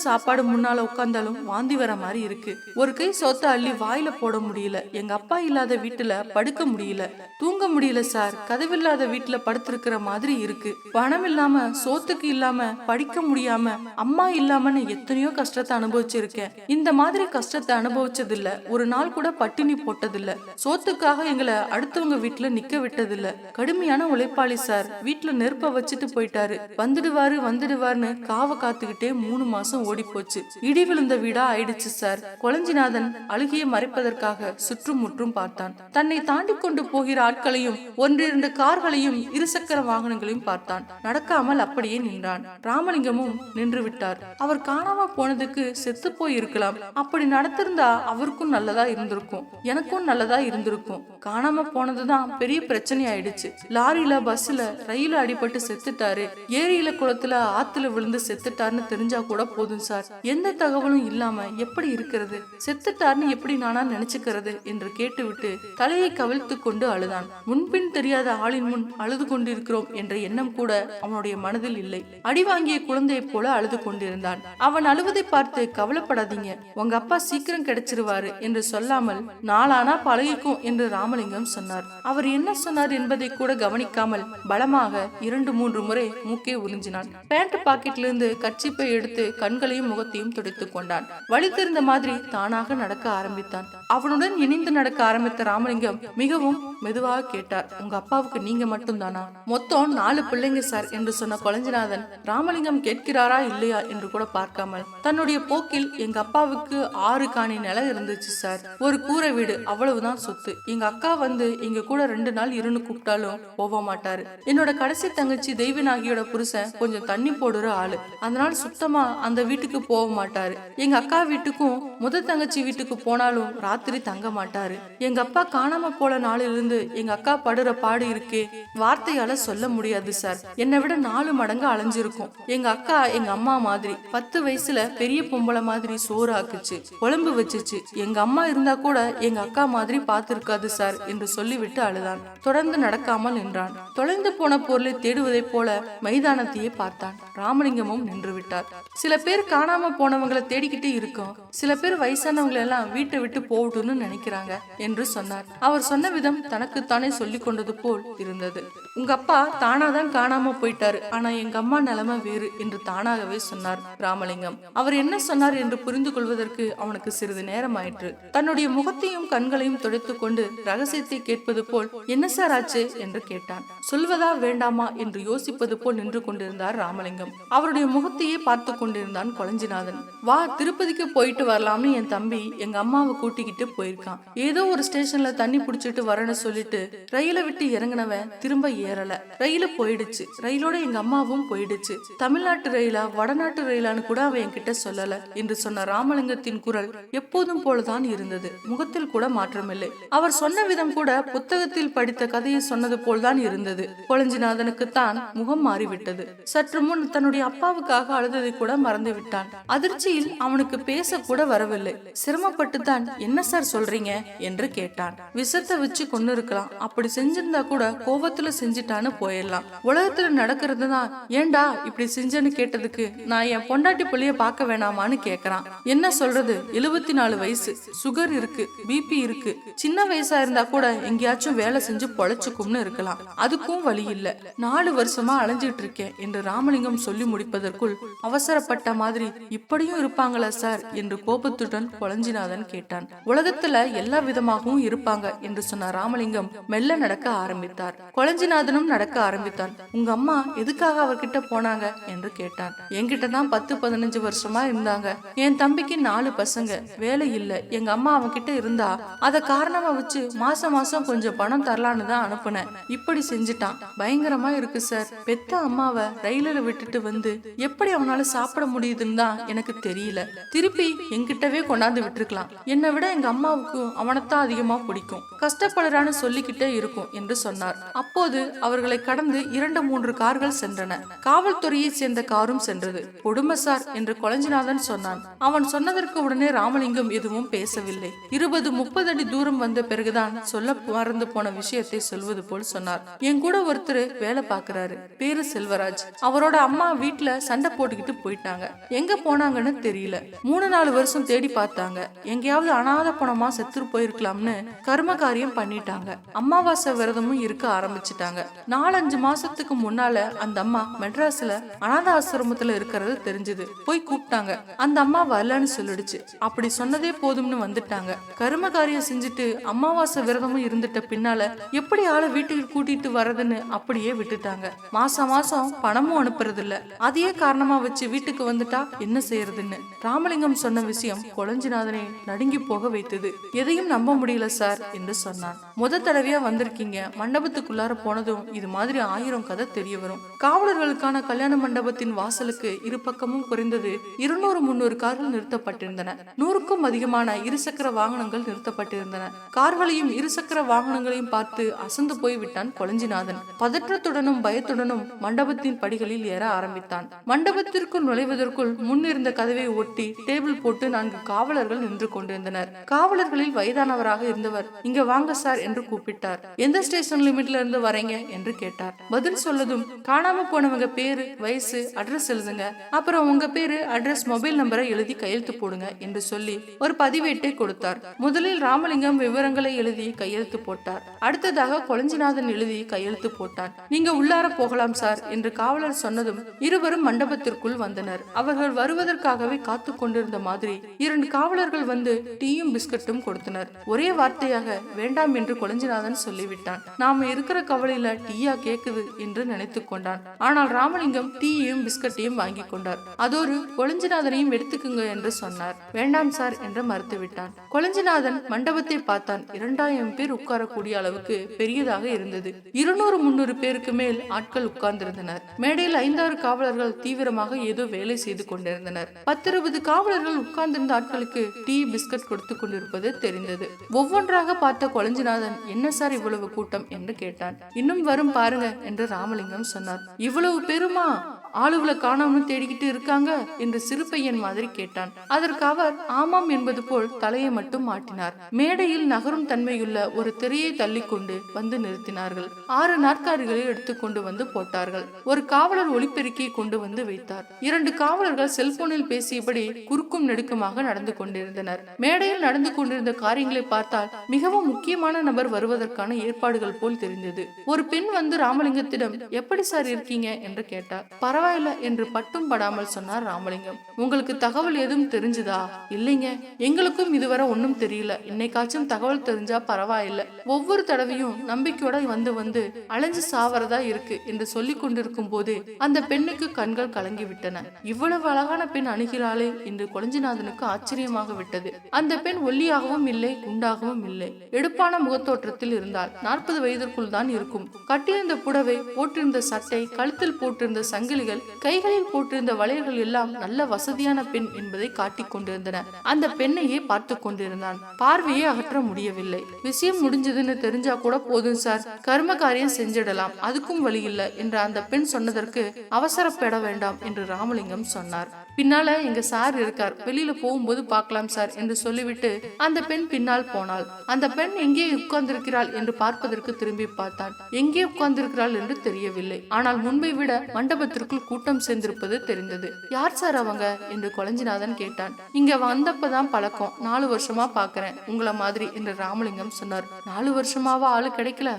சாப்பாடு முன்னால உட்கார்ந்தாலும் வாந்தி வர மாதிரி இருக்கு. ஒரு கை சொத்த அள்ளி வாயில போட முடியல. எங்க அப்பா இல்லாத வீட்டுல படுக்க முடியல, தூங்க முடியல சார். கதவில்லாத வீட்டுல படுத்திருக்கிற மாதிரி இருக்கு. பணம் இல்லாம, சோத்துக்கு இல்லாம, படிக்க முடியாம, அம்மா இல்லாமன்னு எத்தனையோ கஷ்டத்தை அனுபவிச்சிருக்கேன். இந்த மாதிரி கஷ்டத்தை அனுபவிச்சதில்ல, ஒரு நாள் கூட பட்டினி போட்டதில்ல, சோத்துக்காக எங்களை அடுத்தவங்க வீட்டுல நிக்க விட்டதில்ல. கடுமையான உழைப்பாளி சார். வீட்டுல நெருப்ப வச்சுட்டு போயிட்டாரு. வந்துடுவாருன்னு காவ காத்துக்கிட்டே 3 மாசம் ஓடி போச்சு. இடி விழுந்த வீடா ஆயிடுச்சு சார். கொளஞ்சிநாதன் அழுகையை மறைப்பதற்காக சுற்றும் முற்றும் பார்த்தான். தன்னை தாண்டி கொண்டு போகிற ஆட்களையும் 1-2 கார்களையும் 2 சக்கர வாகனங்களையும் பார்த்தான். நடக்காமல் அப்படியே நின்றான். ராமலிங்கமும் நின்று விட்டார். அவர் காணாம போனதுக்கு செத்து போய் இருக்கலாம். அப்படி நடத்திருந்தா அவருக்கும் நல்லதா இருந்திருக்கும், எனக்கும் நல்லதா இருந்திருக்கும். காணாம போனதுதான் பெரிய பிரச்சனை ஆயிடுச்சு. லாரியில, பஸ்ல, ரயில அடிபட்டு செத்துட்டாரு, ஏரியில, குளத்துல, ஆத்துல விழுந்து செத்துட்டாருன்னு தெரிஞ்சா கூட போதும் சார். எந்த தகவலும் இல்லாம எப்படி இருக்கிறது? செத்துட்டாருன்னு எப்படி நானா நினைச்சுக்கிறது என்று கேட்டுவிட்டு தலையை கவிழ்த்து கொண்டு அழுதான். முன்பின் தெரியாத ஆளின் முன் அழுது கொண்டிருக்கிறோம் என்ற எண்ணம் கூட அவனுடைய மனதில் இல்லை. அடி வாங்கிய குழந்தையை போல அழுது கொண்டிருந்தான். அவன் அழுவதை பார்த்து கவலைப்படாதீங்க, உங்க அப்பா சீக்கிரம் கிடைச்சிருவாரு என்று சொல்லாமல், நாளானா பழகிக்கும் என்று ராமலிங்கம் சொன்னார். அவர் என்ன சொன்னார் என்பதை கூட கவனிக்காமல் பலமாக 2-3 முறை மூக்கை உறிஞ்சினான். பேண்ட் பாக்கெட்டிலிருந்து கர்ச்சீப்பை எடுத்து கண்களையும் முகத்தையும் துடைத்துக் கொண்டான். வழி தெரிந்த மாதிரி தானாக நடக்க ஆரம்பித்தான். அவனுடன் இணைந்து நடக்க ஆரம்பித்த ராமலிங்கம் மிகவும் மெதுவாக கேட்டார், உங்க அப்பாவுக்கு நீங்க மட்டும் தானா? மொத்தம் 4 பிள்ளைங்க சார் என்று சொன்ன கொளஞ்சிநாதன் ராமலிங்கம் கேட்கிறாரா இல்லையா என்று கூட பார்க்காமல் தன்னுடைய போக்கில், எங்க அப்பாவுக்கு 6 காணி நிலம் இருந்துச்சு சார், ஒரு கூரை வீடு, அவ்வளவுதான் சொத்து. எங்க அக்கா வந்து எங்க கூட 2 நாள் இருன்னு கூப்பிட்டாலும் போக மாட்டாரு. என்னோட கடைசி தங்கச்சி தெய்வநாகியோட புருஷன் கொஞ்சம் தண்ணி போடுற ஆளு, அதனால சுத்தமா அந்த வீட்டுக்கு போக மாட்டாரு. எங்க அக்கா வீட்டுக்கும் முத தங்கச்சி வீட்டுக்கு போனாலும் ராத்திரி தங்க மாட்டாரு. எங்க அப்பா காணாம போல நாளிலிருந்து எங்க அக்கா படுற பாடு இருக்கே, வார்த்தையால சொல்ல முடியாது சார். என்னை விட 4 மடங்கு அலைஞ்சிருக்கும். எங்க அக்கா எங்க அம்மா மாதிரி 10 வயசுல பெரிய பொம்பளை மாதிரி சோறு ஆக்குச்சு, குழம்பு வச்சுச்சு. எங்க அம்மா இருந்தா கூட எங்க அக்கா மாதிரி பார்த்திருக்காது சார் என்று சொல்லிவிட்டு அழுதான். தொடர்ந்து நடக்காமல் நின்றான். தொலைந்து போன பொருளை தேடுவதை போல மைதானத்தையே பார்த்தான். ராமலிங்கமும் நின்று விட்டார். சில பேர் காணாம போனவங்களை தேடிக்கிட்டே இருக்கும், சில பேர் வயசானவங்களை எல்லாம் வீட்டை விட்டு போகட்டும்னு நினைக்கிறாங்க என்று சொன்னார். அவர் சொன்ன விதம் தனக்குத்தானே சொல்லிக் கொண்டது போல் இருந்தது. உங்க அப்பா தானாதான் காணாம போயிட்டாரு, ஆனா எங்க அம்மா நிலைமை வேறு என்று தானாகவே சொன்னார் ராமலிங்கம். அவர் என்ன சொன்னார் என்று புரிந்து கொள்வதற்கு அவனுக்கு சிறிது நேரம் ஆயிற்று. தன்னுடைய முகத்தையும் கண்களையும் துடைத்துக் கொண்டு ரகசியத்தை கேட்பது போல், என்ன சார் ஆச்சு என்று கேட்டான். சொல்வதா வேண்டாமா என்று யோசிப்பது போல் நின்று கொண்டிருந்தார் ராமலிங்கம். அவருடைய முகத்தையே பார்த்து கொண்டிருந்தான் கொளஞ்சிநாதன். வா, திருப்பதிக்கு போயிட்டு வரலாம்னு என் தம்பி எங்க அம்மாவை கூட்டிக்கிட்டு போயிருக்கான். ஏதோ ஒரு ஸ்டேஷன்ல தண்ணி புடிச்சிட்டு வரேன்னு சொல்லிட்டு ரயிலை விட்டு இறங்கினவன் திரும்ப ஏறல. ரயில போயிடுச்சு. ரயிலோட எங்க அம்மாவும் போயிடுச்சு. தமிழ்நாட்டு ரயிலா வடநாட்டு ரயிலான்னு கூட அவன் என்கிட்ட சொல்லல என்று சொன்ன ராமலிங்கத்தின் குரல் எப்போதும் போலதான் இருந்தது. முகத்தில் கூட மாற்றமில்லை. அவர் சொன்ன விதம் கூட புத்தகத்தில் படித்த கதையை சொன்னது போல்தான் இருந்தது. கொளஞ்சிநாதனுக்கு தான் முகம் மாறிவிட்டது. சற்று முன் தன்னுடைய அப்பாவுக்காக அழுததை கூட மறந்து விட்டான். அதிர்ச்சியில் அவனுக்கு பேச கூட வரவில்லை. சிரமப்பட்டுத்தான், என்ன சார் சொல்றீங்க என்று கேட்டான். விஷத்தை வச்சு கொண்டு இருக்கலாம், அப்படி செஞ்சிருந்தா கூட கோபத்துல செஞ்சிட்டான்னு போயிடலாம். உலகத்துல நடக்கிறதுதான் ஏண்டா இப்படி செஞ்சேன்னு கேட்டதுக்கு நான் என் பொண்டாட்டி புள்ளிய பார்க்க வேணாமான்னு கேக்குறான். என்ன சொல்றது, 74 வயசு, சுகர் இருக்கு, பிபி இருக்கு. சின்ன வயசா இருந்தா கூட எங்கேயாச்சும் வேலை செஞ்சு பொழைச்சுக்கும்னு இருக்கலாம், அதுக்கும் வழி இல்ல. 4 வருஷமா அலைஞ்சிட்டு இருக்கேன் என்று ராமலிங்கம் சொல்லி முடிப்பதற்குள் அவசரப்பட்ட மாதிரி, இப்படியும் இருப்பாங்களா சார் என்று கோபத்துடன் கொளஞ்சிநாதன் கேட்டான். உலகத்துல எல்லா விதமாகவும் இருப்பாங்க என்று சொன்ன ராமலிங்கம் மெல்ல நடக்க ஆரம்பித்தார். கொளஞ்சிநாதனும் நடக்க ஆரம்பித்தான். உங்க அம்மா எதுக்காக அவர்கிட்ட போனாங்க என்று கேட்டான். என்கிட்ட தான் 10-15 வருஷமா இருந்தாங்க. என் தம்பிக்கு 4 பசங்க, வேலை இல்ல. எங்க அம்மா அவன்கிட்ட இருந்தா அத காரணமா வச்சு மாசம் மாசம் கொஞ்சம் பணம் தரலான்னு தான் அனுப்புனேன். இப்படி செஞ்சுட்டான். பயங்கரமா இருக்கு சார். பெத்த அம்மாவை ரயிலில் விட்டுட்டு வந்து எப்படி அவனால சாப்பிட முடியுதுன்னு தான் எனக்கு தெரியல. திருப்பி என்கிட்டவே கொண்டாந்து விட்டுருக்கலாம். என்னை விட எங்க அம்மாவுக்கு அவனைத்தான் அதிகமா பிடிக்கும். கஷ்டப்படுறான்னு சொல்லிக்கிட்டே இருக்கும் என்று சொன்னார். அப்போது அவர்களை கடந்து 2-3 கார்கள் சென்றன. காவல்துறையை சேர்ந்த காரும் சென்றது. கொடுமை சார் என்று கொளஞ்சிநாதன் சொன்னான். அவன் சொன்னதற்கு உடனே ராமலிங்கம் எதுவும் பேசவில்லை. 20-30 அடி தூரம் வந்த பிறகுதான் சொல்ல மறந்து போன விஷயத்தை சொல்வது போல் சொன்னார். என் கூட ஒருத்தர் வேலை பாக்குறாரு, பேரு செல்வராஜ். அவரோட அம்மா வீட்டுல சண்டை போட்டுக்கிட்டு போயிட்டாங்க. எங்க போனாங்கன்னு தெரியல. 3-4 வருஷம் தேடி பார்த்தாங்க. எங்கேயாவது அனாதை பணமா செத்து போயிருக்கலாம்னு கர்ம காரியம் பண்ணிட்டாங்க. அமாவாசை விரதமும் இருக்க ஆரம்பிச்சுட்டாங்க. 4-5 மாசத்துக்கு முன்னால அந்த அம்மா மெட்ராஸ்ல அனாத ஆசிரமத்துல இருக்கிறது தெரிஞ்சது. போய் கூப்பிட்டாங்க. அந்த அம்மா வரலன்னு சொல்லிடுச்சு. அப்படி சொன்னதே போதும்னு வந்துட்டாங்க. கர்ம காரியம் செஞ்சுட்டு அமாவாசை விரதமும் இருந்துட்ட பின்னால எப்படி ஆளை வீட்டுக்கு கூட்டிட்டு வர்றதுன்னு அப்படியே விட்டுட்டாங்க. மாசம் மாசம் பணமும் அனுப்புறது இல்ல. அதையே காரணமா வச்சு வீட்டுக்கு வந்துட்டா என்ன செய்யறதுன்னு ராமலிங்கம் சொன்ன விஷயம் கொளஞ்சிநாதனை நடுங்கி போக வைத்தது. எதையும் நம்ப முடியல சார் என்று சொன்னான். முத தடவையா வந்திருக்கீங்க. மண்டபத்துக்குள்ளார போனதும் இது மாதிரி 1000 கதை தெரிய வரும். காவலர்களுக்கான கல்யாண மண்டபத்தின் வாசலுக்கு இரு பக்கமும் குறைந்தது 200-300 கார்கள் நிறுத்தப்பட்டிருந்தன. 100க்கும் அதிகமான இருசக்கர வாகனங்கள் நிறுத்தப்பட்டிருந்தன. கார்களையும் இருசக்கர வாகனங்களையும் பார்த்து அசந்து போய் விட்டான் கொளஞ்சிநாதன். பதற்றத்துடனும் பயத்துடனும் மண்டபத்தின் படிகளில் ஏற ஆரம்பித்தான். மண்டபத்திற்குள் நுழைவதற்குள் முன்னிருந்த கதவை ஒட்டி டேபிள் போட்டு 4 காவலர்கள் நின்று கொண்டிருந்தனர். காவலர்களில் வயதானவராக இருந்தவர், இங்க வாங்க சார் என்று கூப்பிட்டார். எந்த ஸ்டேஷன் லிமிட்ல இருந்து வரீங்க என்று கேட்டார். பதில் சொல்லதும் காணாம போனவங்க பேரு, வயசு, அட்ரஸ் எழுதுங்க, அப்புறம் உங்க பேரு, அட்ரஸ், மொபைல் நம்பரை எழுதி கையெழுத்து போடுங்க என்று சொல்லி ஒரு பதிவேட்டை கொடுத்தார். முதலில் ராமலிங்கம் விவரங்களை எழுதி கையெழுத்து போட்டார். அடுத்ததாக கொளஞ்சிநாதன் எழுதி கையெழுத்து போட்டான். நீங்க உள்ளார போகலாம் சார் என்று காவலர் சொன்னதும் இருவரும் மண்டபத்திற்குள் வந்தனர். அவர்கள் வருவதற்காகவே காத்து கொண்டிருந்த மாதிரி 2 காவலர்கள் வந்து டீயும் பிஸ்கட்டும் கொடுத்தனர். ஒரே வார்த்தையாக வேண்டாம் என்று கொளஞ்சிநாதன் சொல்லிவிட்டான். நாம இருக்கிற கவலையில டீயா கேக்குது என்று நினைத்து கொண்டான். ஆனால் ராமலிங்கம் டீயையும் பிஸ்கட்டையும் வாங்கி கொண்டார். அதோடு கொளஞ்சிநாதனையும் எடுத்துக்குங்க என்று சொன்னார். வேண்டாம் சார் என்று மறுத்துவிட்டான். கொளஞ்சிநாதன் மண்டபத்தை பார்த்தான். 2000 பேர் உட்காரக்கூடிய அளவுக்கு பெரியதாக இருந்தது. 200-300 பேருக்கு மேல் ஆட்கள் உட்கார்ந்திருந்தனர். மேடையில் 5-6 காவலர்கள் தீவிரமாக ஏதோ வேலை செய்து கொண்டிருந்தனர். 10-20 காவலர்கள் உட்கார்ந்திருந்த ஆட்களுக்கு டீ, பிஸ்கட் கொடுத்து கொண்டிருப்பது தெரிந்தது. ஒவ்வொன்றாக பார்த்த கொளஞ்சிநாதன் என்ன சார் இவ்வளவு கூட்டம் என்று கேட்டான். இன்னும் வரும் பாருங்க என்று ராமலிங்கம் சொன்னார். இவ்வளவு பெருமா? ஆளுகளை காணாம தேடிக்கிட்டு இருக்காங்க என்று சிறு பையன் மாதிரி கேட்டான். அதற்கு அவர் ஆமாம் என்பது போல் தலையை மட்டும் மாட்டினார். மேடையில் நகரும் தன்மையுள்ள ஒரு திரையை தள்ளி கொண்டு வந்து நிறுத்தினார்கள். 6 நாற்காலிகளை எடுத்துக்கொண்டு வந்து போட்டார்கள். ஒரு காவலர் ஒலிபெருக்கியை கொண்டு வந்து வைத்தார். 2 காவலர்கள் செல்போனில் பேசியபடி குறுக்கும் நெடுக்குமாக நடந்து கொண்டிருந்தனர். மேடையில் நடந்து கொண்டிருந்த காரியங்களை பார்த்தால் மிகவும் முக்கியமான நபர் வருவதற்கான ஏற்பாடுகள் போல் தெரிந்தது. ஒரு பெண் வந்து ராமலிங்கத்திடம் எப்படி சார் இருக்கீங்க என்று கேட்டார். பரவாயில்ல என்று பட்டும் படாமல் சொன்னார் ராமலிங்கம். உங்களுக்கு தகவல் எதுவும் தெரிஞ்சுதா? இல்லைங்க, எங்களுக்கும் இதுவரை ஒன்னும் தெரியல. இன்னைக்காச்சும் தகவல் தெரிஞ்சா பரவாயில்ல. ஒவ்வொரு தடவையும் நம்பிக்கையோட வந்து வந்து அலைஞ்சு சாவறதா இருக்கு என்று சொல்லிக் கொண்டிருக்கும் போது அந்த பெண்ணுக்கு கண்கள் கலங்கி விட்டன. இவ்வளவு அழகான பெண் அணுகிறாளே என்று கொளஞ்சிநாதனுக்கு ஆச்சரியமாக விட்டது. அந்த பெண் ஒல்லியாகவும் இல்லை, குண்டாகவும் இல்லை, எடுப்பான முகத்தோற்றத்தில் இருந்தாள். 40 வயதிற்குள் தான் இருக்கும். கட்டியிருந்த புடவை, போட்டிருந்த சட்டை, கழுத்தில் போட்டிருந்த சங்கிலிகள், கைகளில் போட்டிருந்த வளையல்கள் எல்லாம் நல்ல வசதியான பெண் என்பதை காட்டிக் கொண்டிருந்தன. அந்த பெண்ணையே பார்த்து கொண்டிருந்தான். பார்வையை அகற்ற முடியவில்லை. விஷயம் முடிஞ்சதுன்னு தெரிஞ்சா கூட போதும் சார், கர்ம காரியம் செஞ்சிடலாம், அதுக்கும் வழி இல்லை என்று அந்த பெண் சொன்னதற்கு அவசரப்பட வேண்டாம் என்று ராமலிங்கம் சொன்னார். பின்னால எங்க சார் இருக்கார், வெளியில போகும்போது பார்க்கலாம் சார் என்று சொல்லிவிட்டு அந்த பெண் பின்னால் போனாள். அந்த பெண் எங்கே உட்கார்ந்திருக்கிறாள் என்று பார்ப்பதற்கு திரும்பி பார்த்தான். எங்கே உட்கார்ந்திருக்கிறாள் என்று தெரியவில்லை. ஆனால் முன்பை விட மண்டபத்திற்குள் கூட்டம் சேர்ந்திருப்பது தெரிந்தது. யார் சார் அவங்க என்று கொளஞ்சிநாதன் கேட்டான். இங்க வந்தப்பதான் பழக்கம், 4 வருஷமா பாக்குறேன் உங்களை மாதிரி என்று ராமலிங்கம் சொன்னார். 4 வருஷமாவா ஆளு கிடைக்கல?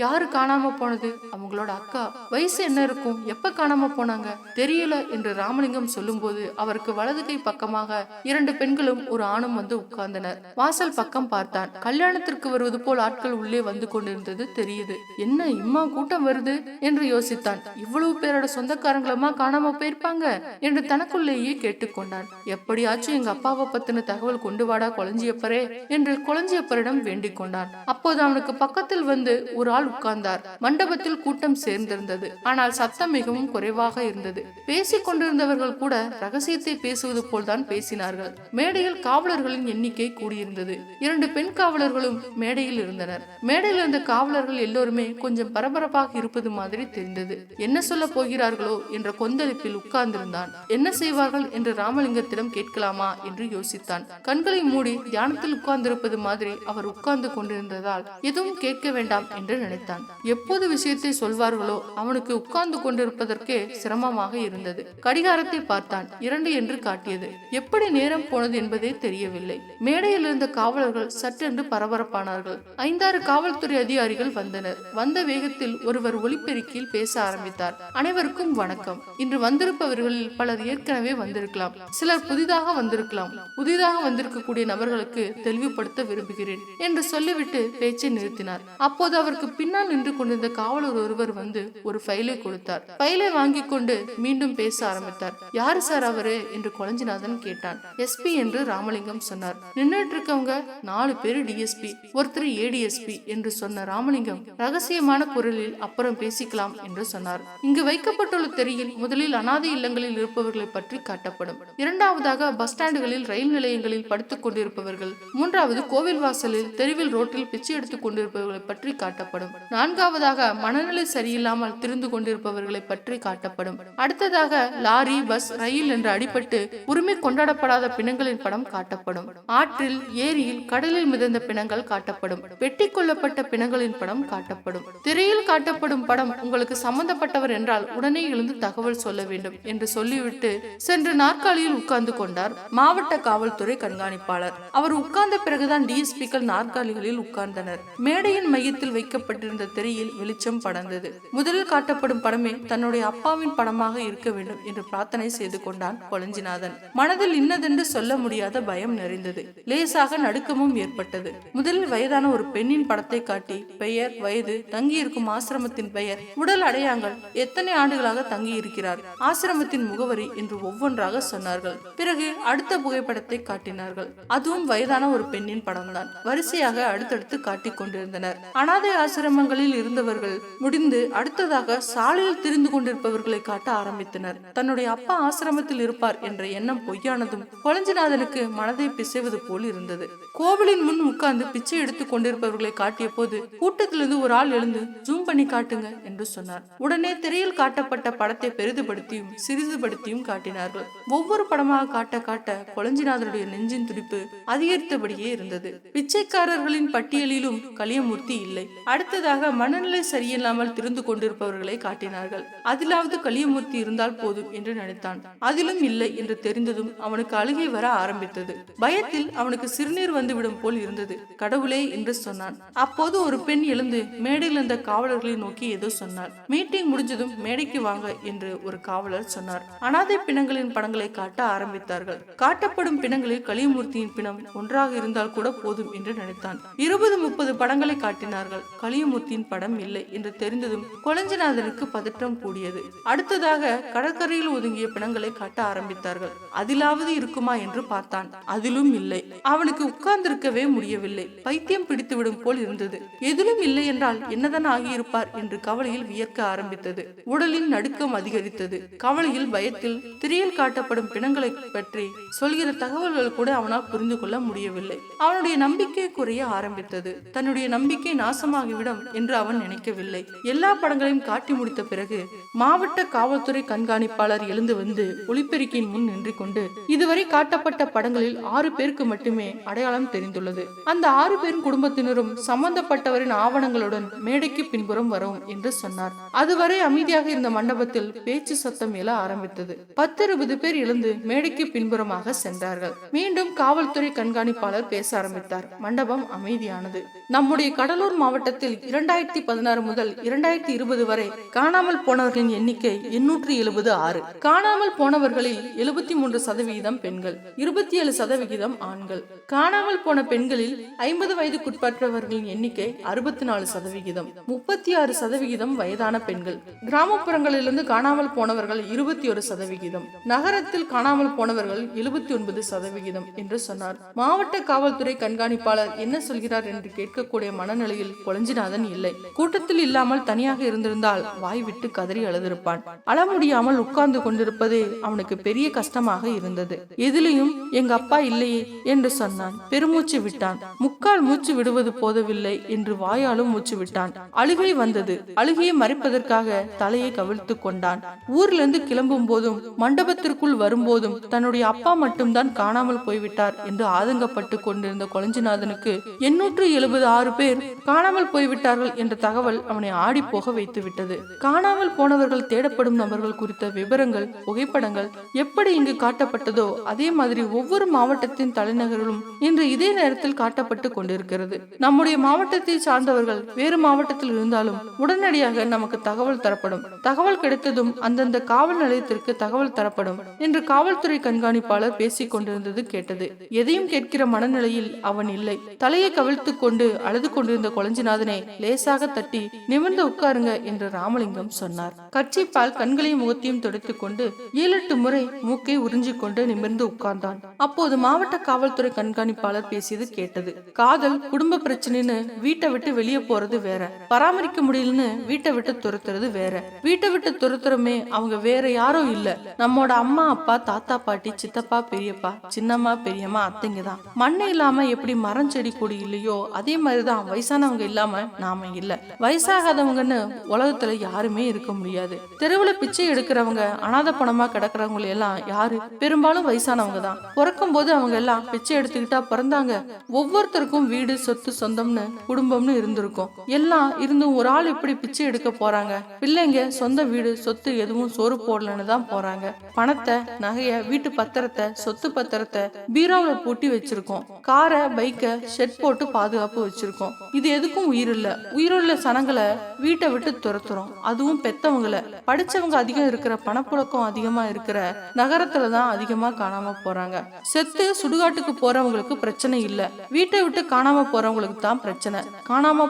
யாரு காணாம போனது? அவங்களோட அக்கா. வயசு என்ன இருக்கும்? எப்ப காணாம போனாங்க? தெரியல என்று ராமலிங்கம் சொல்லும் போது அவருக்கு வலது கை பக்கமாக 2 பெண்களும் ஒரு ஆணும் வந்து உட்கார்ந்தனர். வாசல் பக்கம் பார்த்தான். கல்யாணத்திற்கு வருவது போல் ஆட்கள் உள்ளே வந்து கொண்டிருந்தது தெரியுது. என்ன இம்மா கூட்டம் வருது என்று யோசித்தான். இவ்வளவு பேரோட சொந்தக்காரங்களமா காணாம போயிருப்பாங்க என்று தனக்குள்ளேயே கேட்டுக்கொண்டான். எப்படியாச்சும் எங்க அப்பாவை பத்தின தகவல் கொண்டு வாடா கொளஞ்சியப்பரே என்று கொளஞ்சியப்பரிடம் வேண்டிக் கொண்டான். அப்போது அவனுக்கு பக்கத்தில் வந்து ஒரு ஆள் உட்கார்ந்தார். மண்டபத்தில் கூட்டம் சேர்ந்திருந்தது. ஆனால் சத்தம் மிகவும் குறைவாக இருந்தது. பேசிக் கொண்டிருந்தவர்கள் கூட ரகசியத்தை பேசுவது போல்தான் பேசினார்கள். மேடையில் காவலர்களின் எண்ணிக்கை கூடியிருந்தது. 2 பெண் காவலர்களும் மேடையில் இருந்தனர். மேடையில் இருந்த காவலர்கள் எல்லோருமே கொஞ்சம் பரபரப்பாக இருப்பது மாதிரி தெரிந்தது. என்ன சொல்ல போகிறார்களோ என்ற கொந்தளிப்பில் உட்கார்ந்திருந்தான். என்ன செய்வார்கள் என்று ராமலிங்கத்திடம் கேட்கலாமா என்று யோசித்தான். கண்களை மூடி தியானத்தில் உட்கார்ந்திருப்பது மாதிரி அவர் உட்கார்ந்து கொண்டிருந்ததால் எதுவும் கேட்க வேண்டாம் என்று நினைத்தான். எப்போது விஷயத்தை சொல்வார்களோ அவனுக்கு உட்கார்ந்து கொண்டிருப்பதற்கே சிரமமாக இருந்தது. கடிகாரத்தை பார்த்தான். 2 என்று காட்டியது. எப்படி நேரம் போனது என்பதே தெரியவில்லை. மேடையில் இருந்த காவலர்கள் சற்றென்று பரபரப்பானார்கள். 5-6 காவல்துறை அதிகாரிகள் வந்தனர். வந்த வேகத்தில் ஒருவர் ஒலிபெருக்கியில் பேச ஆரம்பித்தார். அனைவருக்கும் வணக்கம். இன்று வந்திருப்பவர்களில் பலர் ஏற்கனவே வந்திருக்கலாம், சிலர் புதிதாக வந்திருக்கலாம். புதிதாக வந்திருக்கக்கூடிய நபர்களுக்கு தெளிவுபடுத்த விரும்புகிறேன் என்று சொல்லிவிட்டு பேச்சை நிறுத்தினார். அப்போது அவருக்கு பின்னால் நின்று கொண்டிருந்த காவலர் ஒருவர் வந்து ஒரு ஃபைலை கொடுத்தார். ஃபைலை வாங்கி கொண்டு மீண்டும் பேச ஆரம்பித்தார். யாரு சார் அவரு என்று கொளஞ்சிநாதன் கேட்டான். எஸ்பி என்று ராமலிங்கம் சொன்னார். நின்றுட்டு இருக்கவங்க 4 பேரு டிஎஸ்பி, ஒருத்தர் ஏடிஎஸ்பி என்று சொன்ன ராமலிங்கம் ரகசியமான குரலில் அப்புறம் பேசிக்கலாம் என்று சொன்னார். இங்கு வைக்கப்பட்டுள்ள திரையில் முதலில் அனாதை இல்லங்களில் இருப்பவர்களை பற்றி காட்டப்படும். 2வதாக பஸ் ஸ்டாண்டுகளில், ரயில் நிலையங்களில் படுத்துக் கொண்டிருப்பவர்கள். 3வது கோவில் வாசலில், தெருவில், ரோட்டில் பிச்சை எடுத்துக் கொண்டிருப்பவர்களை பற்றி காட்டப்படும். 4வதாக மனநிலை சரியில்லாமல் திரிந்து கொண்டிருப்பவர்களை பற்றி காட்டப்படும். அடுத்ததாக லாரி, பஸ், ரயில் வெயில் என்று அடிபட்டு உரிமை கொண்டாடப்படாத பிணங்களின் படம் காட்டப்படும். ஆற்றில், ஏரியில், கடலில் மிதந்த பிணங்கள் காட்டப்படும். வெட்டி கொல்லப்பட்ட பிணங்களின் படம் காட்டப்படும். திரையில் காட்டப்படும் படம் உங்களுக்கு சம்பந்தப்பட்டவர் என்றால் உடனே எழுந்து தகவல் சொல்ல வேண்டும் என்று சொல்லிவிட்டு சென்று நாற்காலியில் உட்கார்ந்து கொண்டார் மாவட்ட காவல்துறை கண்காணிப்பாளர். அவர் உட்கார்ந்த பிறகுதான் டிஎஸ்பிக்கள் நாற்காலிகளில் உட்கார்ந்தனர். மேடையின் மையத்தில் வைக்கப்பட்டிருந்த திரையில் வெளிச்சம் படர்ந்தது. முதலில் காட்டப்படும் படமே தன்னுடைய அப்பாவின் படமாக இருக்க வேண்டும் என்று பிரார்த்தனை செய்து கொண்டான் கொளஞ்சிநாதன். மனதில் இன்னதென்று சொல்ல முடியாத பயம் நிறைந்தது. லேசாக நடுக்கமும் ஏற்பட்டது. முதலில் வயதான ஒரு பெண்ணின் படத்தை காட்டி பெயர், வயது, தங்கியிருக்கும் ஆசிரமத்தின் பெயர், உடல் அடையாங்கள், எத்தனை ஆண்டுகளாக தங்கி இருக்கிறார், ஆசிரமத்தின் முகவரி என்று ஒவ்வொன்றாக சொன்னார்கள். பிறகு அடுத்த புகைப்படத்தை காட்டினார்கள். அதுவும் வயதான ஒரு பெண்ணின் படம்தான். வரிசையாக அடுத்தடுத்து காட்டிக் கொண்டிருந்தனர். அனாதை ஆசிரமங்களில் இருந்தவர்கள் முடிந்து அடுத்ததாக சாலையில் திரிந்து கொண்டிருப்பவர்களை காட்ட ஆரம்பித்தனர். தன்னுடைய அப்பா ஆசிரமத்தில் இருப்பார் என்ற எண்ணம் பொய்யானதும் கொளஞ்சிநாதனுக்கு மனதை பிசைவது போல் இருந்தது. கோவிலின் முன் உட்கார்ந்து பிச்சை எடுத்துக் கொண்டிருப்பவர்களை காட்டிய போது கூட்டத்திலிருந்து ஒரு ஆள் எழுந்து ஜூம் பண்ணி காட்டுங்க என்று சொன்னார். உடனே திரையில் காட்டப்பட்ட படத்தை பெரிதுபடுத்தியும் சிறிதுபடுத்தியும் காட்டினார்கள். ஒவ்வொரு படமாக காட்ட காட்ட கொளஞ்சிநாதனுடைய நெஞ்சின் துடிப்பு அதிகரித்தபடியே இருந்தது. பிச்சைக்காரர்களின் பட்டியலிலும் கலியமூர்த்தி இல்லை. அடுத்ததாக மனநிலை சரியில்லாமல் திருந்து கொண்டிருப்பவர்களை காட்டினார்கள். அதிலாவது கலியமூர்த்தி இருந்தால் போதும் என்று நினைத்தான். அதிலும் இல்லை என்று தெரிந்ததும் அவனுக்கு அழுகை வர ஆரம்பித்தது. பயத்தில் அவனுக்கு சிறுநீர் வந்துவிடும் போல் இருந்தது. கடவுளே என்று சொன்னான். அப்போது ஒரு பெண் எழுந்து மேடையில் இருந்த காவலர்களை நோக்கி ஏதோ சொன்னார். மீட்டிங் முடிஞ்சதும் மேடைக்கு வாங்க என்று ஒரு காவலர் சொன்னார். அனாதை பிணங்களின் படங்களை காட்ட ஆரம்பித்தார்கள். காட்டப்படும் பிணங்களில் கலியமூர்த்தியின் பிணம் ஒன்றாக இருந்தால் கூட போதும் என்று நினைத்தான். 20-30 படங்களை காட்டினார்கள். கலியமூர்த்தியின் படம் இல்லை என்று தெரிந்ததும் கொளஞ்சிநாதனுக்கு பதற்றம் கூடியது. அடுத்ததாக கடற்கரையில் ஒதுங்கிய பிணங்களை காட்ட ஆரம்பித்தார்கள். அதிலாவது இருக்குமா என்று பார்த்தான். அதிலும் இல்லை. அவனுக்கு உட்கார்ந்திருக்கவே முடியவில்லை. பைத்தியம் பிடித்துவிடும் போல் இருந்தது. எதிலும் இல்லை என்றால் என்னதான் ஆகியிருப்பார் என்று கவலையில் வியர்க்க ஆரம்பித்தது. உடலின் நடுக்கம் அதிகரித்தது. கவலையில், பயத்தில் திரையில் காட்டப்படும் பிணங்களை பற்றி சொல்கிற தகவல்கள் கூட அவனால் புரிந்து கொள்ள முடியவில்லை. அவனுடைய நம்பிக்கை குறைய ஆரம்பித்தது. தன்னுடைய நம்பிக்கை நாசமாகிவிடும் என்று அவன் நினைக்கவில்லை. எல்லா படங்களையும் காட்டி முடித்த பிறகு மாவட்ட காவல்துறை கண்காணிப்பாளர் எழுந்து வந்து ஒளிப்பெருக்கின் முன் நின்று கொண்டு, இதுவரை காட்டப்பட்ட படங்களில் 6 பேருக்கு மட்டுமே அடையாளம் தெரிந்துள்ளது. அந்த 6 பேரும் குடும்பத்தினரும் சம்பந்தப்பட்டவரின் ஆவணங்களுடன் மேடைக்கு பின்புறம் வரும் என்று சொன்னார். அதுவரை அமைதியாக இருந்த மண்டபத்தில் பேச்சு சத்தம் எழ ஆரம்பித்தது. 10-20 பேர் எழுந்து மேடைக்கு பின்புறமாக சென்றார்கள். மீண்டும் காவல்துறை கண்காணிப்பாளர் பேச ஆரம்பித்தார். மண்டபம் அமைதியானது. நம்முடைய கடலூர் மாவட்டத்தில் 2016 முதல் 2020 வரை காணாமல் போனவர்களின் எண்ணிக்கை 876. காணாமல் போனவர்களில் 73% பெண்கள், 27% ஆண்கள். காணாமல் போன பெண்களில் 50 வயதுக்குட்பட்டவர்களின் எண்ணிக்கை 64%, 36% வயதான பெண்கள். கிராமப்புறங்களிலிருந்து காணாமல் போனவர்கள் 21%, நகரத்தில் காணாமல் போனவர்கள் 79% என்று சொன்னார். மாவட்ட காவல்துறை கண்காணிப்பாளர் என்ன சொல்கிறார் என்று கேட்கக்கூடிய மனநிலையில் கொளஞ்சிநாதன் இல்லை. கூட்டத்தில் இல்லாமல் தனியாக இருந்திருந்தால் வாய் விட்டு கதறி அழுதிருப்பான். அழ முடியாமல் உட்கார்ந்து கொண்டிருப்பதே அவனுக்கு பெரிய கஷ்டமாக இருந்தது. எதிலையும் எங்க அப்பா இல்லையே என்று சொன்னான். பெருமூச்சு விட்டான். முக்கால் மூச்சு விடுவது போதவில்லை என்று வாயாலும் மூச்சு விட்டான். அழுகை வந்தது. அழுகையை மறைப்பதற்காக தலையை கவிழ்த்து கொண்டான். ஊரிலிருந்து கிளம்பும் போதும் மண்டபத்திற்குள் வரும்போதும் தன்னுடைய அப்பா மட்டும்தான் காணாமல் போய்விட்டார் என்று ஆதங்கப்பட்டு கொண்டிருந்த கொளஞ்சிநாதனுக்கு 876 பேர் காணாமல் போய்விட்டார்கள் என்ற தகவல் அவனை ஆடி போக வைத்து விட்டது. காணாமல் போனவர்கள் தேடப்படும் நபர்கள் குறித்த விவரங்கள், புகைப்படங்கள் எப்படி இங்கு காட்டப்பட்டதோ அதே மாதிரி ஒவ்வொரு மாவட்டத்தின் தலைநகரிலும் இன்று இதே நேரத்தில் காட்டப்பட்டு கொண்டிருக்கிறது. நம்முடைய மாவட்டத்தை சார்ந்தவர்கள் வேறு மாவட்டத்தில் இருந்தாலும் உடனடியாக நமக்கு தகவல் தரப்படும். தகவல் கிடைத்ததும் அந்தந்த காவல் நிலையத்திற்கு தகவல் தரப்படும் என்று காவல்துறை கண்காணிப்பாளர் பேசிக் கொண்டிருந்தது கேட்டது. எதையும் கேட்கிற மனநிலையில் அவன் இல்லை. தலையை கவிழ்த்து கொண்டு அழுது கொண்டிருந்த கொளஞ்சிநாதனை லேசாக தட்டி நிமிர்ந்து உட்காருங்க என்று ராமலிங்கம் சொன்னார். கட்சிப்பால் கண்களையும் முகத்தையும் துடைத்துக் கொண்டு 7-8 முறை மூக்கை உறிஞ்சிக் கொண்டு நிமிர்ந்து உட்கார்ந்தான். அப்போது மாவட்ட காவல்துறை கண்காணிப்பாளர் பேசியது கேட்டது. காதல், குடும்ப பிரச்சனைன்னு வீட்டை விட்டு வெளியே போறது வேற, பராமரிக்க முடியலன்னு வீட்டை விட்டு துரத்துறது வேற. வீட்டை விட்டு துரத்துறமே அவங்க வேற யாரோ இல்ல, நம்மோட அம்மா, அப்பா, தாத்தா, பாட்டி, சித்தப்பா, பெரியப்பா, சின்னம்மா, பெரியம்மா, அத்தைங்க தான். மண்ணை இல்லாம எப்படி மரம், செடி, கொடி இல்லையோ அதே மாதிரிதான் வயசானவங்க இல்லாம நாம இல்ல. வயசாகாதவங்கன்னு உலகத்துல யாருமே இருக்க முடியாது. தெருவுல பிச்சை எடுக்கிறவங்க, அனாதை பணமா கிடக்கிறவங்க எல்லாம் யாரு? பெரும்பாலும் வயசானவங்க தான். பிறக்கும் போது அவங்க எல்லாம் பிச்சை எடுத்துக்கிட்டா பிறந்தாங்க? ஒவ்வொருத்தருக்கும் வீடு, சொத்து, சொந்தம்னு குடும்பம்னு இருந்திருக்கும். எல்லாம் இருந்தும் ஒரு ஆள் இப்படி பிச்சை எடுக்க போறாங்க. பிள்ளைங்க சொந்த வீடு, சொத்து எதுவும் சோறு போடலன்னு தான் போறாங்க. பணத்தை, நகைய, வீட்டு பத்திரத்தை, சொத்து பத்திரத்தை பீரோவுல பூட்டி வச்சிருக்கோம். காரை, பைக்கை ஷெட் போட்டு பாதுகாப்பு வச்சிருக்கோம். இது எதுக்கும் உயிர் இல்ல. உயிருள்ள சனங்களை வீட்டை விட்டு துரத்துறோம். அதுவும் பெத்தவங்களை. படிச்சவங்க அதிகம் இருக்கிற, பணப்புழக்கம் அதிகமா இருக்கிற நகரத்துலதான் அதிகமா காணாம போறாங்க. செத்து சுடுகாட்டுக்கு போறவங்களுக்கு பிரச்சனை இல்ல, வீட்டை விட்டு காணாம போறவங்களுக்கு தான் பிரச்சனை. காணாம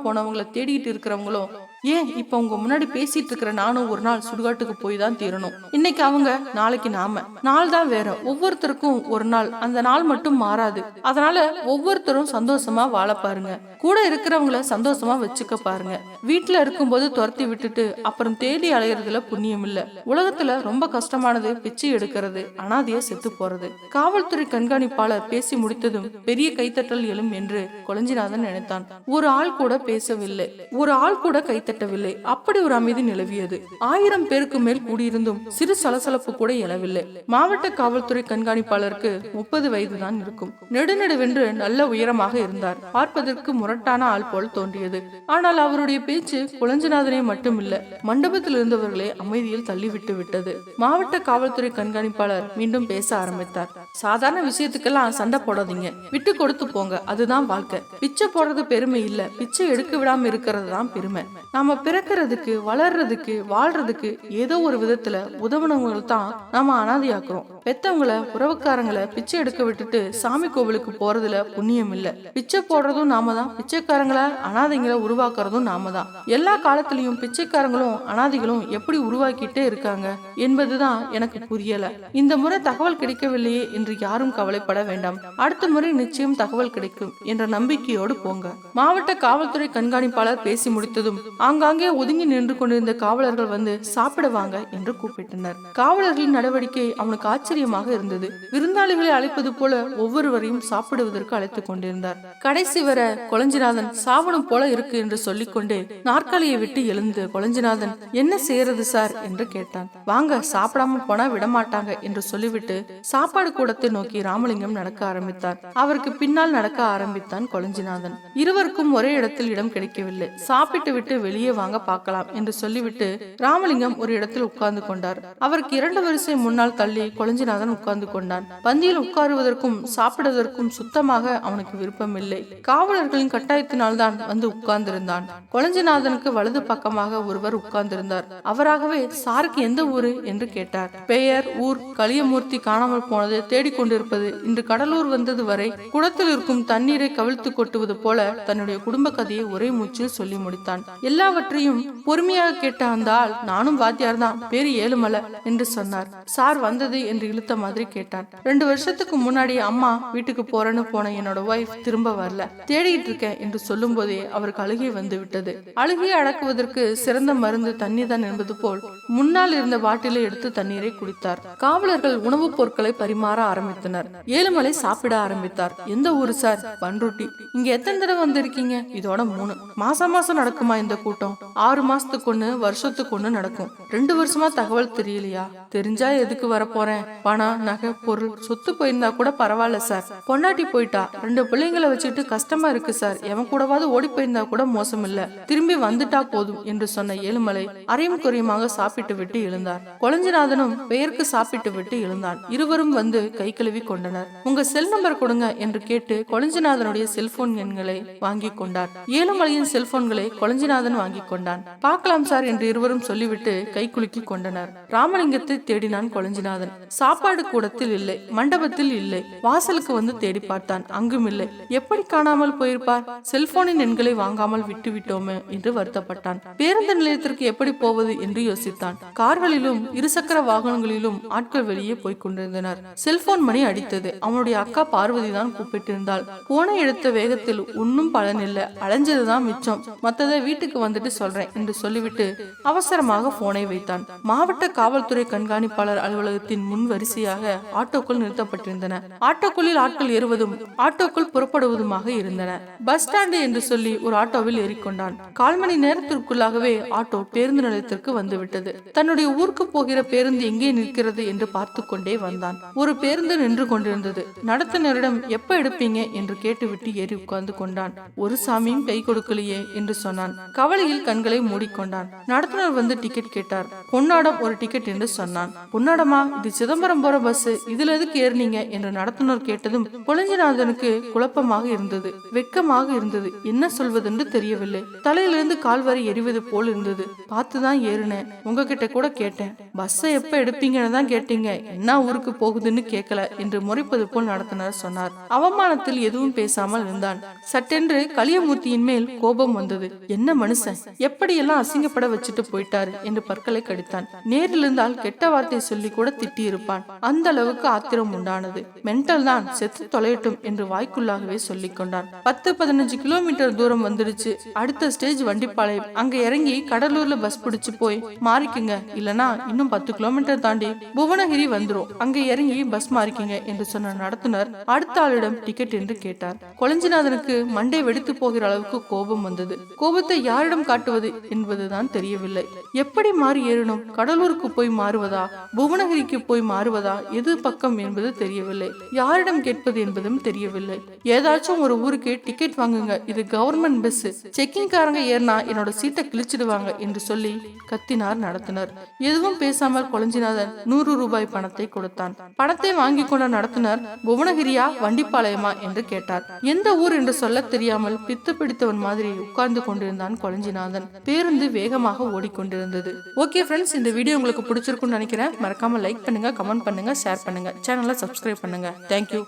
போனவங்களை தேடிட்டு இருக்கிறவங்களும், ஏன் இப்ப உங்க முன்னாடி பேசிட்டு இருக்கிற நானும் ஒரு நாள் சுடுகாட்டுக்கு போய் தான் தீரணும். இன்னைக்கு அவங்க, நாளைக்கு நாம. நாள் தான் வேற. ஒவ்வொருத்தருக்கும் ஒரு நாள். அந்த நாள் மட்டும் மாறாது. அதனால ஒவ்வொருத்தரும் சந்தோஷமா வாழ பாருங்க. கூட இருக்கிறவங்கள சந்தோஷமா வச்சுக்க பாருங்க. வீட்டுல இருக்கும்போது துரத்தி விட்டுட்டு அப்புறம் தேடி அலையறதுல புண்ணியம் இல்ல. உலகத்துல ரொம்ப கஷ்டமானது பிச்சை எடுக்கிறது, அனாதைய செத்து போறது. காவல்துறை கண்காணிப்பாளர் பேசி முடித்ததும் பெரிய கைத்தட்டல் எழும் என்று கொளஞ்சிநாதன் நினைத்தான். ஒரு ஆள் கூட பேசவில்லை, ஒரு ஆள் கூட கைத்தட்டவில்லை. அப்படி ஒரு அமைதி நிலவியது. 1000 பேருக்கு மேல் கூடியிருந்தும் சிறு சலசலப்பு கூட எழவில்லை. மாவட்ட காவல்துறை கண்காணிப்பாளருக்கு 30 வயது தான் இருக்கும். நெடுநெடுவென்று நல்ல உயரமாக இருந்தார். பார்ப்பதற்கு முரட்டான ஆள் போல் தோன்றியது. ஆனால் அவருடைய பேச்சு கொளஞ்சிநாதனை மட்டுமில்ல, மண்டபத்தில் இருந்தவர்களை அமைதியில் தள்ளிவிட்டு விட்டது. மாவட்ட காவல்துறை கண்காணிப்பாளர் மீண்டும் பேச ஆரம்பித்தார். சாதாரண விஷயத்துக்கெல்லாம் சண்டை போடாதீங்க, விட்டு கொடுத்து போங்க. அதுதான் வாழ்க்கை. பிச்சை போடுறது பெருமை இல்ல, பிச்சை எடுக்க விடாம இருக்கிறது தான் பெருமை. நாம பிறக்கிறதுக்கு, வளர்றதுக்கு, வாழ்றதுக்கு ஏதோ ஒரு விதத்துல உதவுனவங்களை தான் நாம அனாதையாக்குறோம். பெத்தவங்களை, உறவுக்காரங்களை பிச்சை எடுக்க விட்டுட்டு சாமி கோவிலுக்கு போறதுல புண்ணியம் இல்ல. பிச்சை போடுறதும் நாம தான், பிச்சைக்காரங்களை, அனாதைங்களை உருவாக்குறதும் நாம தான். எல்லா காலத்திலயும் பிச்சைக்காரங்களும் அனாதைகளும் எப்படி உருவாக்கிட்டே இருக்காங்க என்பதுதான் எனக்கு புரியல. இந்த முறை தகவல் கிடைக்கவில்லையே என்று யாரும் கவலைப்பட வேண்டாம். அடுத்த முறை நிச்சயம் தகவல் கிடைக்கும் என்ற நம்பிக்கையோடு போங்க. மாவட்ட காவல்துறை கண்காணிப்பாளர் பேசி முடித்ததும் ஆங்காங்கே ஒதுங்கி நின்று கொண்டிருந்த காவலர்கள் வந்து சாப்பிடுவாங்க என்று கூப்பிட்டனர். காவலர்களின் நடவடிக்கை அவனுக்கு ஆச்சரியமாக இருந்தது. விருந்தாளிகளை அழைப்பது போல ஒவ்வொருவரையும் சாப்பிடுவதற்கு அழைத்துக் கொண்டிருந்தார். கடைசி வர கொளஞ்சிநாதன் சாவணும் போல இருக்கு என்று சொல்லிக்கொண்டே நாற்காலியை விட்டு எழுந்து கொளஞ்சிநாதன், என்ன செய்யறது சார் என்று கேட்டான். வாங்க, சாப்பிடாம போனா விடமாட்டாங்க என்று சொல்லிவிட்டு சாப்பாடு கூடத்தை நோக்கி ராமலிங்கம் நடக்க ஆரம்பித்தார். அவருக்கு பின்னால் நடக்க ஆரம்பித்தான் கொளஞ்சிநாதன். இருவருக்கும் ஒரே இடத்தில் இடம் கிடைக்கவில்லை. சாப்பிட்டு விட்டு வெளியே வாங்க பார்க்கலாம் என்று சொல்லிவிட்டு ராமலிங்கம் ஒரு இடத்தில் உட்கார்ந்து கொண்டார். அவருக்கு 2 வரிசை முன்னால் தள்ளி கொளஞ்சிநாதன் உட்கார்ந்து கொண்டான். பந்தியில் உட்காருவதற்கும் சாப்பிடுவதற்கும் சுத்தமாக அவனுக்கு விருப்பமில்லை. காவலர்களின் கட்டாயத்தினால் தான் வந்து உட்கார்ந்திருந்தான். கொளஞ்சிநாதனுக்கு வலது பக்கமாக ஒருவர் உட்கார்ந்திருந்தார். அவராகவே, சாருக்கு எந்த ஊரு என்று கேட்டார். பெயர், ஊர், கலியமூர்த்தி காணாமல் போனது தேடிக்கொண்டிருப்பது, இன்று கடலூர் வந்தது வரை குளத்தில் இருக்கும் தண்ணீரை கவிழ்த்து கொட்டுவது போல தன்னுடைய குடும்ப கதையை ஒரே மூச்சில் சொல்லி முடித்தான். எல்லாவற்றையும் பொறுமையாக கேட்ட அந்த ஆள், நானும் வாத்தியார் தான், பேரு ஏழுமலை என்று சொன்னார். சார் வந்தது என்று இழுத்த மாதிரி கேட்டான். 2 வருஷத்துக்கு முன்னாடி அம்மா வீட்டுக்கு போறேன்னு போன என்னோட ஒய்ஃப் திரும்ப வரல, தேடிட்டு இருக்கேன் என்று சொல்லும் போதே அவருக்கு அழுகை வந்து விட்டது. அழுகையை அடக்குவதற்கு சிறந்த மருந்து தண்ணீர் தான் என்பது போல் முன்னால் இருந்த பாட்டிலை எடுத்து தண்ணீரை குடித்தார். காவலர்கள் உணவுப் பொருட்களை பரிமாற ஆரம்பித்தனர். ஏழுமலை சாப்பிட ஆரம்பித்தார். எந்த ஊரு சார்? பன்ருட்டி. இங்க எத்தனை தடவை வந்திருக்கீங்க? இதோட 3. மாசம் நடக்குமா இந்த கூட்டம்? 6 மாசத்துக்கு ஒண்ணு, வருஷத்துக்கு ஒண்ணு நடக்கும். 2 வருஷமா தகவல் தெரியலையா? தெரிஞ்சா எதுக்கு வர போறேன்? பணம், நகை, பொருள், சொத்து போயிருந்தா கூட பரவாயில்ல சார். பொண்டாட்டி போயிட்டா, 2 பிள்ளைங்களை வச்சுட்டு கஷ்டமா இருக்கு சார். எவன் கூடவாது ஓடி போயிருந்தா கூட மோசம் இல்ல, திரும்பி வந்துட்டா போதும் என்று சொன்ன ஏழுமலை அரையும் குறையுமாக சாப்பிட்டு விட்டு எழுந்தார். கொளஞ்சிநாதனும் பெயருக்கு சாப்பிட்டு விட்டு எழுந்தான். இருவரும் வந்து கை கழுவி கொண்டனர். உங்க செல் நம்பர் கொடுங்க என்று கேட்டு கொளஞ்சிநாதனுடைய செல்போன் எண்களை வாங்கி கொண்டார். ஏழுமலையின் செல்போன்களை கொளஞ்சிநாதன் வாங்கி கொண்டான். பார்க்கலாம் சார் என்று இருவரும் சொல்லிவிட்டு கை குலுக்கி கொண்டனர். ராமலிங்கத்தை தேடினான் கொளஞ்சிநாதன். சாப்பாடு கூடத்தில் இல்லை, மண்டபத்தில் இல்லை. வாசலுக்கு வந்து தேடி பார்த்தான், அங்கும் இல்லை. எப்படி காணாமல் போயிருப்பார்? செல்போனின் எண்களை வாங்காமல் விட்டு விட்டோமே என்று வருத்தப்பட்டான். பேருந்து நிலையத்திற்கு எப்படி போவது என்று யோசித்தான். கார்களிலும் இருசக்கர வாகனங்களிலும் ஆட்கள் வெளியே போய் கொண்டிருந்தனர். செல்போன் மணி அடித்தது. அவனுடைய அக்கா பார்வதி தான் கூப்பிட்டிருந்தாள். போனை எடுத்த வேகத்தில் ஒன்னும் பலனில்லை. அலைஞ்சதுதான் மிச்சம். மத்ததை வீட்டுக்கு வந்துட்டு சொல்றேன் என்று சொல்லிவிட்டு அவசரமாக போனை வைத்தான். மாவட்ட காவல்துறை கண்காணிப்பாளர் அலுவலகத்தின் முன் வரிசையாக ஆட்டோக்கள் நிறுத்தப்பட்டிருந்தன. ஆட்டோக்களில் ஆட்கள் ஏறுவதும் ஆட்டோக்கள் புறப்படுவதுமாக இருந்தன. பஸ் ஸ்டாண்டு என்று சொல்லி ஒரு ஆட்டோவில் ஏறிக்கொண்டான். 1/4 மணி நேரத்திற்குள்ளாகவே ஆட்டோ பேருந்து நிலையத்திற்கு வந்துவிட்டது. தன்னுடைய ஊருக்கு போகிற பேருந்து எங்கே நிற்கிறது என்று பார்த்து கொண்டே வந்தான். ஒரு பேருந்து நின்று கொண்டிருந்தது. நடத்துனரிடம் எப்ப எடுப்பீங்க என்று கேட்டுவிட்டு ஏறி உட்கார்ந்து கொண்டான். ஒரு சாமியும் கை கொடுக்கலையே என்று சொன்னான். கவலையில் கண்களை மூடிக்கொண்டான். நடத்துனர் வந்து டிக்கெட் கேட்டார். பொன்னாடம் ஒரு டிக்கெட் என்று சொன்னான். பொன்னாடமா? இது சிதம்பரம் போற பஸ், இதுல எதுக்கு ஏறினீங்க என்று நடத்துனர் கேட்டதும் கொளஞ்சிநாதனுக்கு குழப்பமாக இருந்தது, வெட்கமாக இருந்தது. என்ன சொல்வதென்று தெரியவில்லை. தலையிலிருந்து கால் வரை எரிவது போல் இருந்தது. பார்த்துதான் ஏறினேன். உங்ககிட்ட கூட கேட்டேன், பஸ்ஸை எப்ப எடுப்பீங்கன்னு தான் கேட்டீங்க, என்ன ஊருக்கு போகுதுன்னு கேட்கல என்று முறைப்பது போல் நடத்துனர் சொன்னார். அவமானத்தில் எதுவும் பேசாமல் இருந்தான். சட்டென்று கலியமூர்த்தியின் மேல் கோபம் வந்தது. என்ன மனுஷன், எப்படியெல்லாம் அசிங்கப்பட வச்சுட்டு போயிட்டாரு என்று பற்களை கடித்தான். நேரில் இருந்தால் கெட்ட வார்த்தை சொல்லி கூட திட்டி இருப்பான். அந்த அளவுக்கு ஆத்திரம் உண்டானது. மென்டல் தான், செத்து தொலையட்டும் என்று வாய்க்குள்ளாகவே சொல்லிக் கொண்டான். 10-15 கிலோமீட்டர் தூரம் வந்துடுச்சு. அடுத்த ஸ்டேஜ் வண்டிப்பாளையம். அங்க இறங்கி கடலூர்ல பஸ் பிடிச்சு போய் மாறிக்குங்க, இல்லனா இன்னும் 10 கிலோமீட்டர் தாண்டி புவனகிரி வந்துரும், அங்க இறங்கி பஸ் மாறிக்குங்க என்று சொன்ன நடத்துனர் அடுத்த ஆளிடம் டிக்கெட் என்று கேட்டார். கொளஞ்சிநாதனுக்கு மண்டை வெடித்து போகிற அளவுக்கு கோபம் வந்தது. கோபத்தை யாரிடம் காட்டுவது என்பதுதான் தெரியவில்லை. எப்படி மாறி ஏறணும்? கடலூருக்கு போய் மாறுவதா, புவனகிரிக்கு போய் மாறுவதா, எது பக்கம் என்பது தெரியவில்லை. யாரிடம் கேட்பது என்பதும் தெரியவில்லை. ஏதாச்சும் ஒரு ஊருக்கு டிக்கெட் வாங்குங்க, இது கவர்மெண்ட் பஸ், செக்கிங் காரங்க ஏறினா என்னோட சீட்டை கிழிச்சிடுவாங்க என்று சொல்லி கத்தினார் நடத்துனர். எதுவும் பேசாமல் கொளஞ்சிநாதன் 100 ரூபாய் பணத்தை கொடுத்தான். பணத்தை வாங்கி கொண்ட நடத்துனர் புவனகிரியா வண்டிப்பாளையமா என்று கேட்டார். எந்த ஊர் என்று சொல்ல தெரியாமல் பித்து பிடித்தவன் மாதிரி உட்கார்ந்து கொண்டிருந்தான் கொளஞ்சிநாதன். பேருந்து வேகமாக ஓடிக்கொண்டிருந்தது. ஓகே ஃப்ரெண்ட்ஸ், இந்த வீடியோ உங்களுக்கு பிடிச்சிருக்கும்னு நினைக்கிறேன். மறக்காம லைக் பண்ணுங்க, கமெண்ட் பண்ணுங்க, ஷேர் பண்ணுங்க, சேனலை சப்ஸ்கிரைப் பண்ணுங்க. தேங்க்யூ.